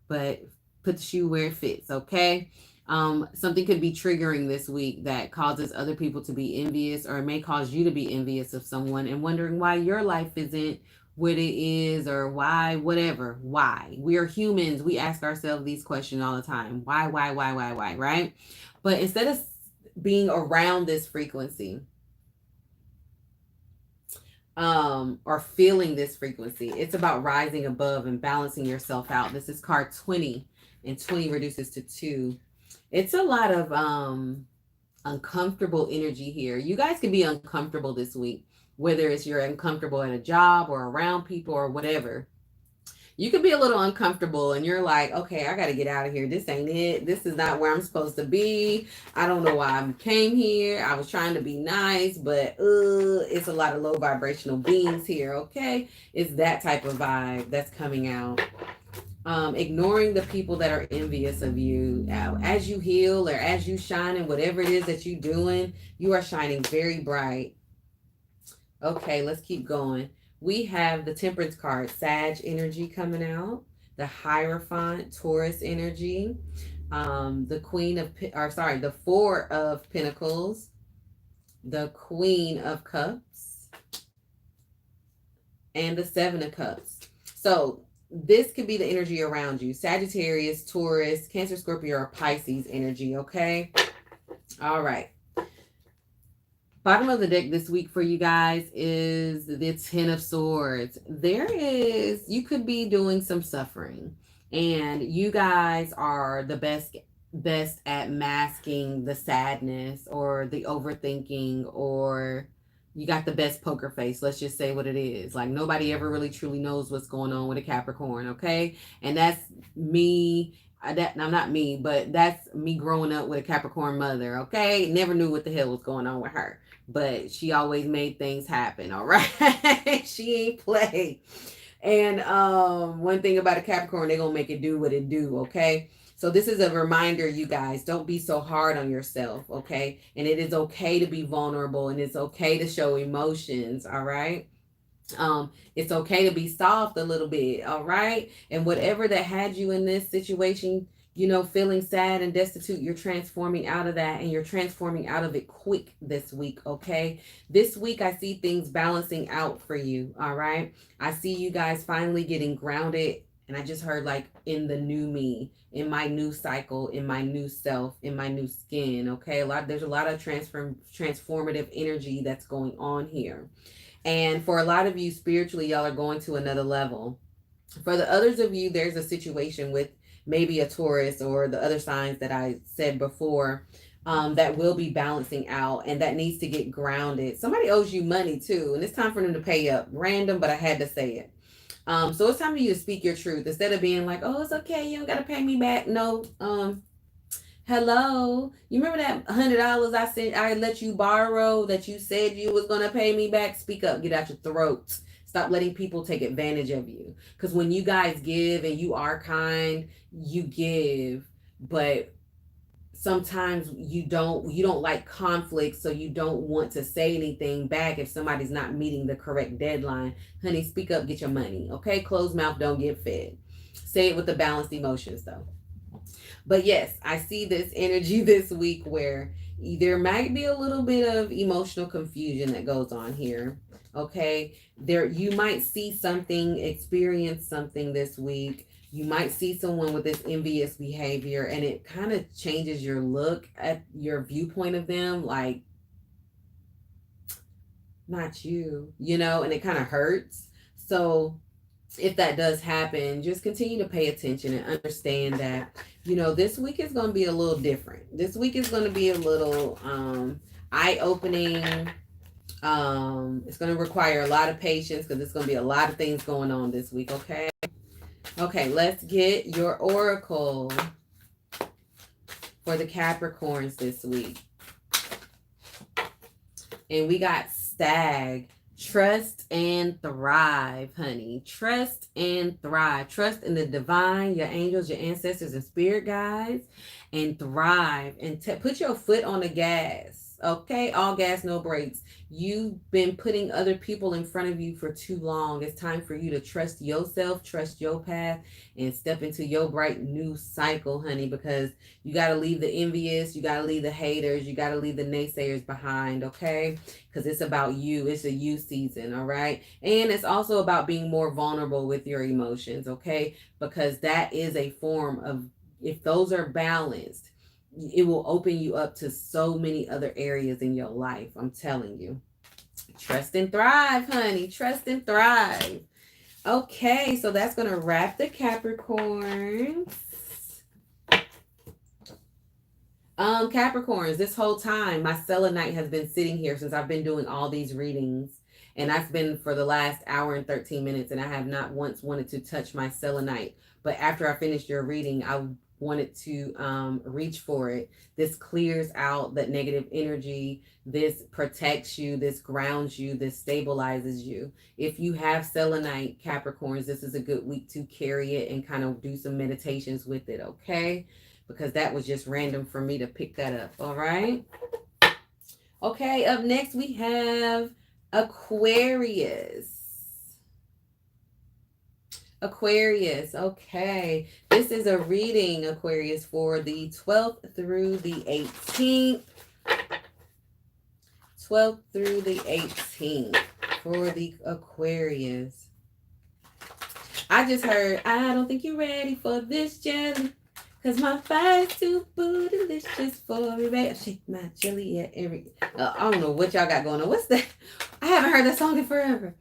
[SPEAKER 1] but put the shoe where it fits, okay? Something could be triggering this week that causes other people to be envious, or it may cause you to be envious of someone and wondering why your life isn't what it is, or why, whatever. Why? We are humans. We ask ourselves these questions all the time. Why, right? But instead of being around this frequency, or feeling this frequency, it's about rising above and balancing yourself out. This is card 20, and 20 reduces to 2. It's a lot of uncomfortable energy here. You guys can be uncomfortable this week, whether it's you're uncomfortable at a job or around people or whatever. You could be a little uncomfortable and you're like, okay, I got to get out of here. This ain't it. This is not where I'm supposed to be. I don't know why I came here. I was trying to be nice, but it's a lot of low vibrational beings here, okay? It's that type of vibe that's coming out. Ignoring the people that are envious of you. As you heal or as you shine in whatever it is that you're doing, you are shining very bright. Okay, let's keep going. We have the Temperance card, Sag energy coming out, the Hierophant, Taurus energy, the Four of Pentacles, the Queen of Cups, and the Seven of Cups. So this could be the energy around you. Sagittarius, Taurus, Cancer, Scorpio, or Pisces energy, okay? All right. Bottom of the deck this week for you guys is the Ten of Swords. You could be doing some suffering, and you guys are the best at masking the sadness or the overthinking, or you got the best poker face. Let's just say what it is. Like, nobody ever really truly knows what's going on with a Capricorn, okay? And that's me. I'm not me, but that's me growing up with a Capricorn mother, okay? Never knew what the hell was going on with her, but she always made things happen, all right? She ain't play. And one thing about a Capricorn, they're gonna make it do what it do, okay? So this is a reminder, you guys, don't be so hard on yourself, okay? And it is okay to be vulnerable, and it's okay to show emotions, all right? It's okay to be soft a little bit, all right? And whatever that had you in this situation, you know, feeling sad and destitute, you're transforming out of that, and you're transforming out of it quick this week, okay? This week, I see things balancing out for you, all right? I see you guys finally getting grounded, and I just heard, like, in the new me, in my new cycle, in my new self, in my new skin, okay? There's a lot of transformative energy that's going on here. And for a lot of you, spiritually, y'all are going to another level. For the others of you, there's a situation with maybe a Taurus or the other signs that I said before, that will be balancing out, and that needs to get grounded. Somebody owes you money too, and it's time for them to pay up. Random, but I had to say it. So it's time for you to speak your truth instead of being like, oh, it's okay, you don't got to pay me back. No, hello, you remember that $100 I let you borrow that you said you was gonna pay me back? Speak up, get out your throat. Stop letting people take advantage of you. Because when you guys give and you are kind, you give, but sometimes you don't like conflict, so you don't want to say anything back if somebody's not meeting the correct deadline. Honey, speak up, get your money, okay? Closed mouth don't get fed. Say it with the balanced emotions though. But yes, I see this energy this week where there might be a little bit of emotional confusion that goes on here. Okay, you might see something, experience something this week. You might see someone with this envious behavior, and it kind of changes your look at your viewpoint of them, like, not you, you know, and it kind of hurts. So if that does happen, just continue to pay attention and understand that, you know, this week is going to be a little different. This week is going to be a little eye-opening. It's going to require a lot of patience because there's going to be a lot of things going on this week, okay? Okay, let's get your oracle for the Capricorns this week. And we got Stag. Trust and thrive, honey. Trust and thrive. Trust in the divine, your angels, your ancestors, and spirit guides, and thrive. And put your foot on the gas. Okay, all gas, no brakes. You've been putting other people in front of you for too long. It's time for you to trust yourself, trust your path, and step into your bright new cycle, honey, because you got to leave the envious, you got to leave the haters, you got to leave the naysayers behind, okay? Because it's about you. It's a you season, all right? And it's also about being more vulnerable with your emotions, okay? Because that is a form of, if those are balanced, it will open you up to so many other areas in your life. I'm telling you. Trust and thrive, honey. Trust and thrive. Okay, so that's going to wrap the Capricorns. Capricorns, this whole time, my selenite has been sitting here since I've been doing all these readings. And that's been for the last hour and 13 minutes. And I have not once wanted to touch my selenite. But after I finished your reading, I wanted to reach for it. This clears out that negative energy. This protects you. This grounds you. This stabilizes you. If you have selenite, Capricorns, this is a good week to carry it and kind of do some meditations with it, okay? Because that was just random for me to pick that up, all right? Okay, up next we have Aquarius. Aquarius, okay. This is a reading, Aquarius, for the 12th through the 18th. 12th through the 18th for the Aquarius. I just heard, I don't think you're ready for this jelly. Cause my fire's too bootylicious for me, baby. Shake my jelly at every. I don't know what y'all got going on. What's that? I haven't heard that song in forever.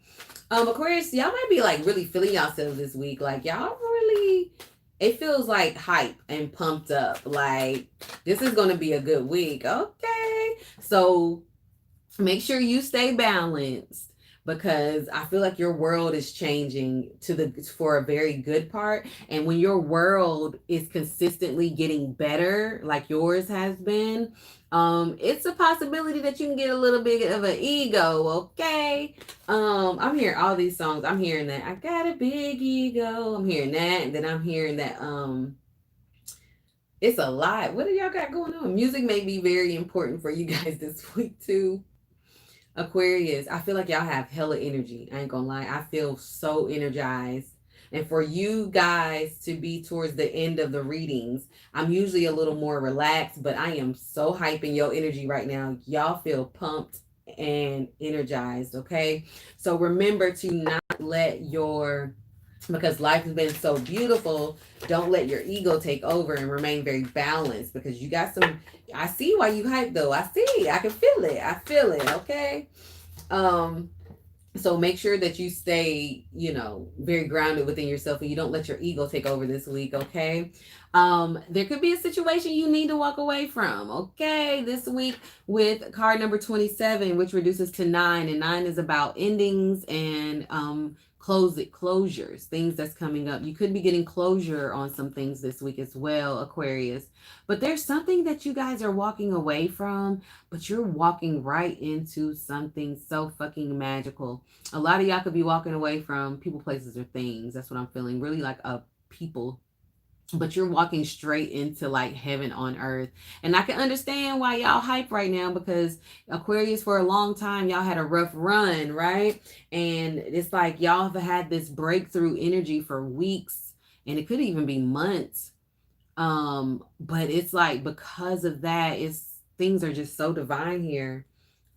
[SPEAKER 1] Aquarius, y'all might be like really feeling yourselves this week. Like y'all really, it feels like hype and pumped up. Like this is gonna be a good week. Okay, so make sure you stay balanced because I feel like your world is changing for a very good part. And when your world is consistently getting better, like yours has been, it's a possibility that you can get a little bit of an ego. Okay. I'm hearing all these songs. I'm hearing that I got a big ego. I'm hearing that, and then I'm hearing that it's a lot. What do y'all got going on? Music may be very important for you guys this week too. Aquarius, I feel like y'all have hella energy. I ain't gonna lie. I feel so energized. And for you guys to be towards the end of the readings, I'm usually a little more relaxed, but I am so hyping your energy right now. Y'all feel pumped and energized, okay? So remember to not let because life has been so beautiful, don't let your ego take over and remain very balanced because you got some. I see why you hype though. I see. I can feel it. I feel it. Okay. So make sure that you stay, very grounded within yourself and you don't let your ego take over this week, okay? There could be a situation you need to walk away from, okay? This week with card number 27, which reduces to 9, and 9 is about endings and closures, things that's coming up. You could be getting closure on some things this week as well, Aquarius. But there's something that you guys are walking away from, but you're walking right into something so fucking magical. A lot of y'all could be walking away from people, places, or things. That's what I'm feeling. Really like a people, but you're walking straight into like heaven on earth. And I can understand why y'all hype right now because Aquarius, for a long time, y'all had a rough run, right? And it's like y'all have had this breakthrough energy for weeks, and it could even be months. But it's like because of that, things are just so divine here.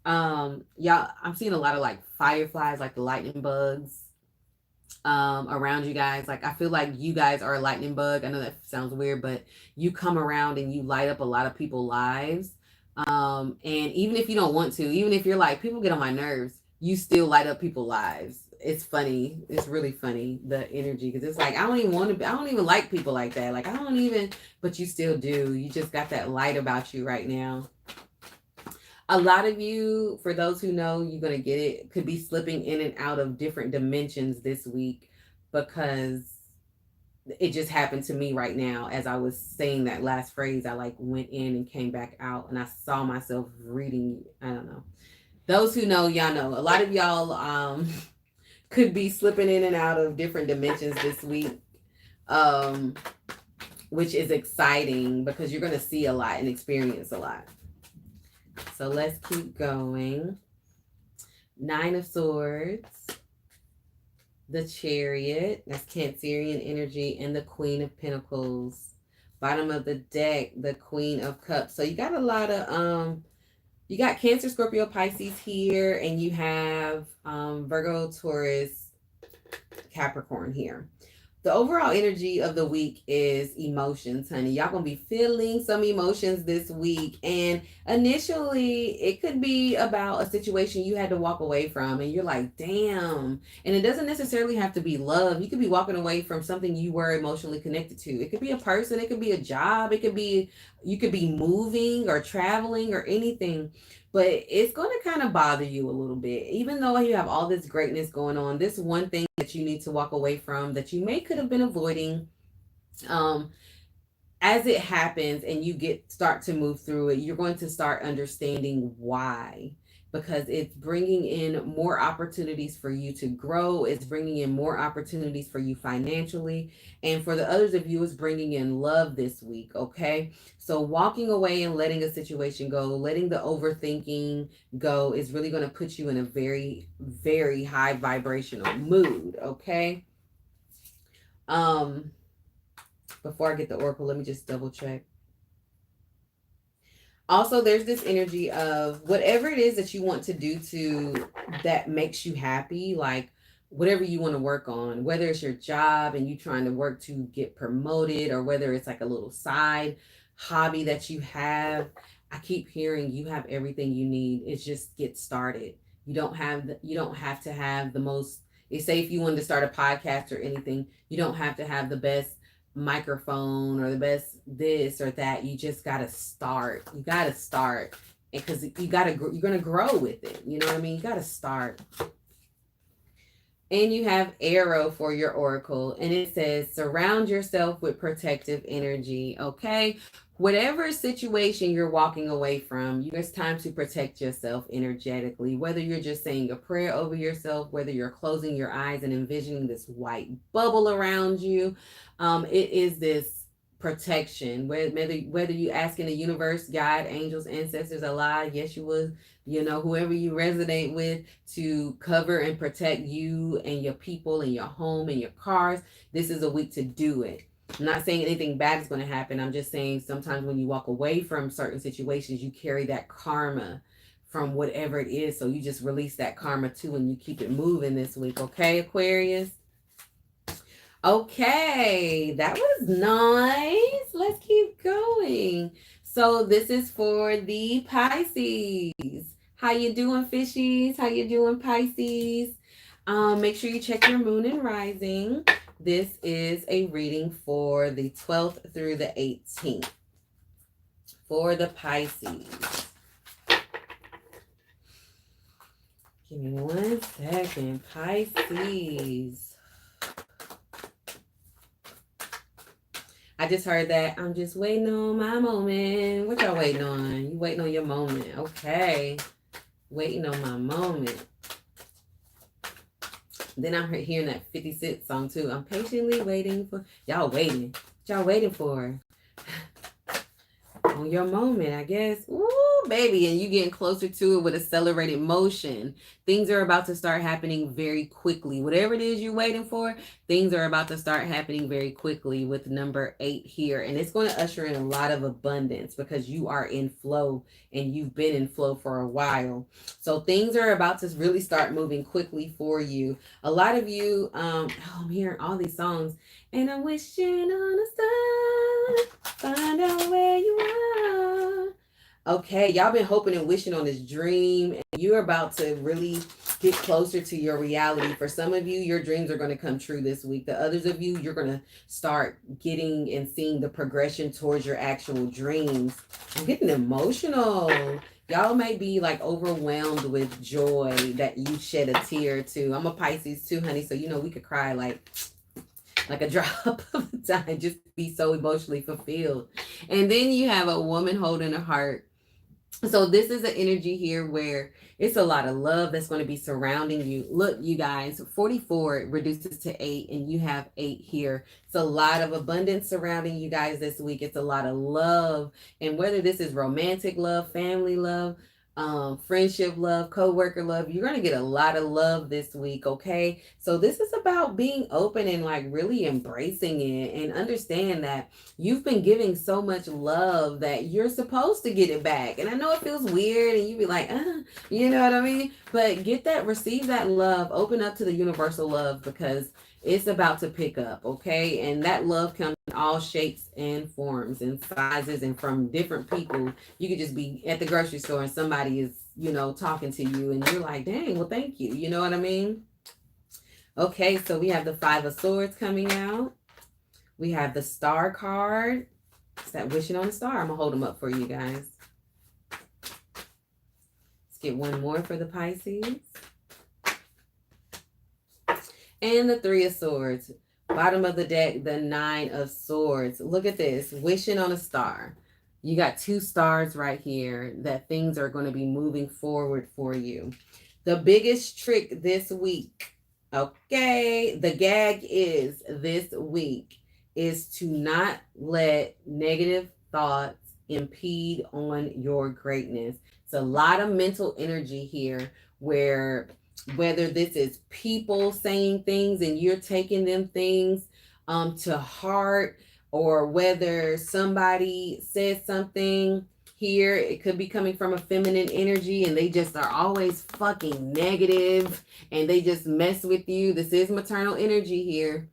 [SPEAKER 1] Y'all, I'm seeing a lot of like fireflies, like the lightning bugs around you guys. Like I feel like you guys are a lightning bug. I know that sounds weird, but you come around and you light up a lot of people's lives. And even if you don't want to, even if you're like, people get on my nerves, you still light up people's lives. It's funny. It's really funny, the energy, because it's like I don't even like people like that. Like but you still do. You just got that light about you right now. A lot of you, for those who know, you're going to get it, could be slipping in and out of different dimensions this week because it just happened to me right now. As I was saying that last phrase, I like went in and came back out and I saw myself reading. I don't know. Those who know, y'all know. A lot of y'all could be slipping in and out of different dimensions this week, which is exciting because you're going to see a lot and experience a lot. So let's keep going. 9 of Swords, the Chariot, that's Cancerian energy, and the Queen of Pentacles. Bottom of the deck, the Queen of Cups. So you got a lot of, you got Cancer, Scorpio, Pisces here, and you have Virgo, Taurus, Capricorn here. The overall energy of the week is emotions, honey. Y'all gonna be feeling some emotions this week. And initially, it could be about a situation you had to walk away from. And you're like, damn. And it doesn't necessarily have to be love. You could be walking away from something you were emotionally connected to. It could be a person. It could be a job. It could be, you could be moving or traveling or anything. But it's going to kind of bother you a little bit. Even though you have all this greatness going on, this one thing that you need to walk away from that you could have been avoiding, as it happens and you start to move through it, you're going to start understanding why. Because it's bringing in more opportunities for you to grow. It's bringing in more opportunities for you financially. And for the others of you, it's bringing in love this week, okay? So walking away and letting a situation go, letting the overthinking go is really going to put you in a very, very high vibrational mood, okay? Before I get the oracle, let me just double check. Also, there's this energy of whatever it is that you want to do that makes you happy, like whatever you want to work on, whether it's your job and you trying to work to get promoted, or whether it's like a little side hobby that you have. I keep hearing you have everything you need. It's just get started. You don't have to have the most, they say if you wanted to start a podcast or anything, you don't have to have the best microphone or the best this or that. You just got to start. You got to start, because you're going to grow with it. You know what I mean? You got to start. And you have arrow for your oracle, and it says surround yourself with protective energy. Okay, whatever situation you're walking away from, it's time to protect yourself energetically, whether you're just saying a prayer over yourself, whether you're closing your eyes and envisioning this white bubble around you. It is this protection, whether you asking the universe, God, angels, ancestors, Allah, Yeshua, whoever you resonate with, to cover and protect you and your people and your home and your cars. This is a week to do it. I'm not saying anything bad is going to happen. I'm just saying sometimes when you walk away from certain situations, you carry that karma from whatever it is. So you just release that karma too, and you keep it moving this week. Okay, Aquarius? Okay, that was nice. Let's keep going. So this is for the Pisces. How you doing, fishies? How you doing, Pisces? Make sure you check your moon and rising. This is a reading for the 12th through the 18th for the Pisces. Give me 1 second, Pisces. I just heard that. I'm just waiting on my moment. What y'all waiting on? You waiting on your moment. Okay. Waiting on my moment. Then I'm hearing that 50 Cent song too. I'm patiently waiting for... Y'all waiting. What y'all waiting for? On your moment, I guess. Ooh, baby. And you getting closer to it with accelerated motion. Things are about to start happening very quickly. Whatever it is you're waiting for, things are about to start happening very quickly with number 8 here. And it's going to usher in a lot of abundance because you are in flow and you've been in flow for a while. So things are about to really start moving quickly for you. A lot of you, I'm hearing all these songs. And I'm wishing on a star, find out where you are. Okay, y'all been hoping and wishing on this dream, and you're about to really get closer to your reality. For some of you, your dreams are going to come true this week. The others of you, you're going to start getting and seeing the progression towards your actual dreams. I'm getting emotional. Y'all may be like overwhelmed with joy that you shed a tear too. I'm a Pisces too, honey, so we could cry like a drop of a time, just be so emotionally fulfilled. And then you have a woman holding a heart. So this is an energy here where it's a lot of love that's going to be surrounding you. Look, you guys, 44 reduces to 8, and you have 8 here. It's a lot of abundance surrounding you guys this week. It's a lot of love. And whether this is romantic love, family love, friendship love, co-worker love, you're going to get a lot of love this week. Okay, so this is about being open and like really embracing it, and understand that you've been giving so much love that you're supposed to get it back. And I know it feels weird and you be like, you know what I mean, but receive that love, open up to the universal love, because it's about to pick up. Okay, and that love comes in all shapes and forms and sizes, and from different people. You could just be at the grocery store and somebody is talking to you and you're like, dang, well, thank you. You know what I mean? Okay, so we have the 5 of Swords coming out. We have the Star card. It's that wishing on a star. I'm gonna hold them up for you guys. Let's get one more for the Pisces. And the 3 of Swords. Bottom of the deck, the 9 of Swords. Look at this, wishing on a star. You got 2 stars right here, that things are going to be moving forward for you. The biggest trick this week, okay, the gag is this week, is to not let negative thoughts impede on your greatness. It's a lot of mental energy here, where whether this is people saying things and you're taking them things to heart, or whether somebody says something here. It could be coming from a feminine energy, and they just are always fucking negative, and they just mess with you. This is maternal energy here.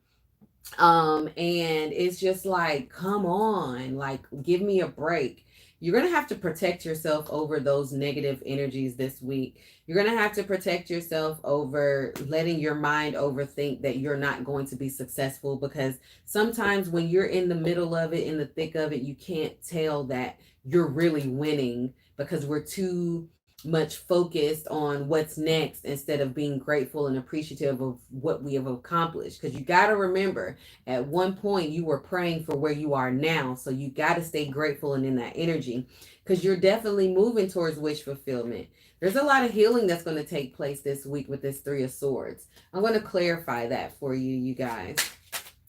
[SPEAKER 1] And it's just like, come on, like, give me a break. You're going to have to protect yourself over those negative energies this week. You're going to have to protect yourself over letting your mind overthink that you're not going to be successful, because sometimes when you're in the middle of it, in the thick of it, you can't tell that you're really winning, because we're too much focused on what's next instead of being grateful and appreciative of what we have accomplished. Because you got to remember, at one point you were praying for where you are now, so you got to stay grateful and in that energy, because you're definitely moving towards wish fulfillment. There's a lot of healing that's going to take place this week with this Three of Swords. I'm going to clarify that for you, you guys.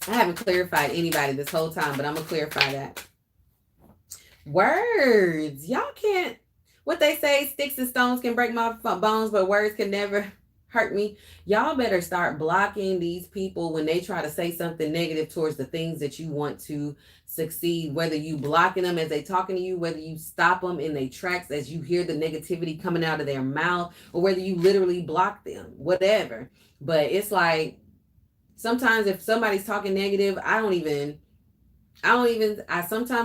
[SPEAKER 1] I haven't clarified anybody this whole time, but I'm going to clarify that. Words. Y'all can't, what they say, sticks and stones can break my bones, but words can never hurt me. Y'all better start blocking these people when they try to say something negative towards the things that you want to succeed, whether you blocking them as they talking to you, whether you stop them in their tracks as you hear the negativity coming out of their mouth, or whether you literally block them, whatever. But it's like, sometimes if somebody's talking negative, sometimes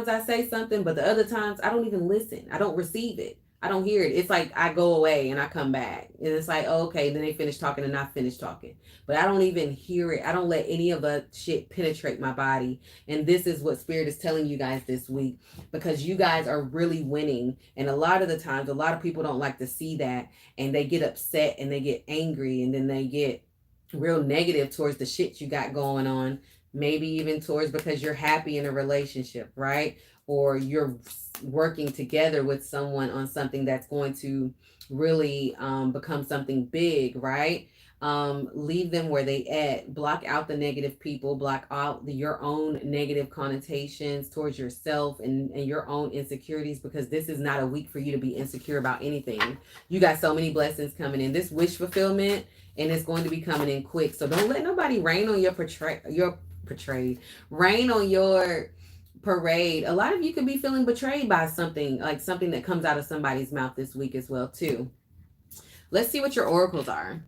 [SPEAKER 1] I say something, but the other times I don't even listen. I don't receive it. I don't hear it. It's like I go away and I come back. And it's like, oh, okay, then they finish talking and I finish talking. But I don't even hear it. I don't let any of that shit penetrate my body. And this is what Spirit is telling you guys this week, because you guys are really winning. And a lot of the times, a lot of people don't like to see that. And they get upset and they get angry. And then they get real negative towards the shit you got going on. Maybe even towards because you're happy in a relationship, right? Or you're working together with someone on something that's going to really become something big, right? Leave them where they at. Block out the negative people. Block out your own negative connotations towards yourself and your own insecurities, because this is not a week for you to be insecure about anything. You got so many blessings coming in. This wish fulfillment, and it's going to be coming in quick. So don't let nobody rain on your rain on your parade. A lot of you could be feeling betrayed by something, like something that comes out of somebody's mouth this week as well too. Let's see what your oracles are.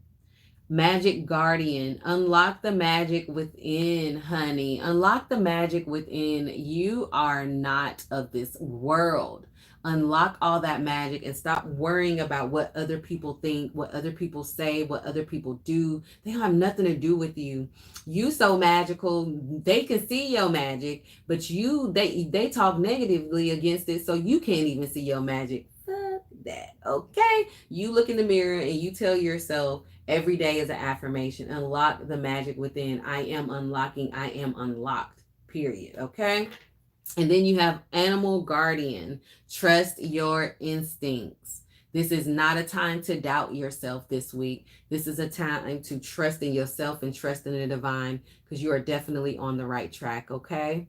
[SPEAKER 1] Magic Guardian. Unlock the magic within, honey. Unlock the magic within. You are not of this world. Unlock all that magic and stop worrying about what other people think, what other people say, what other people do. They don't have nothing to do with you. You so magical. They can see your magic, but they talk negatively against it, so you can't even see your magic. Fuck that. Okay? You look in the mirror and you tell yourself every day as an affirmation, unlock the magic within. I am unlocking. I am unlocked. Period. Okay? And then you have Animal Guardian. Trust your instincts. This is not a time to doubt yourself this week. This is a time to trust in yourself and trust in the divine, because you are definitely on the right track, okay?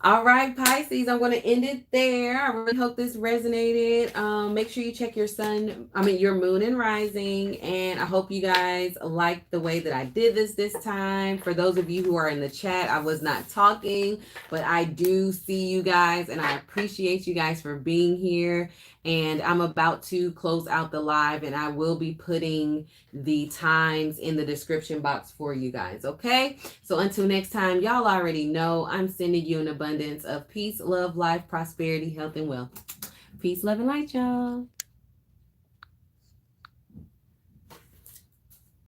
[SPEAKER 1] All right, Pisces, I'm going to end it there. I really hope this resonated. Make sure you check your your moon and rising. And I hope you guys like the way that I did this time. For those of you who are in the chat, I was not talking, but I do see you guys and I appreciate you guys for being here. And I'm about to close out the live, and I will be putting the times in the description box for you guys, okay? So until next time, y'all already know I'm sending you an abundance of peace, love, life, prosperity, health, and wealth. Peace, love, and light, y'all.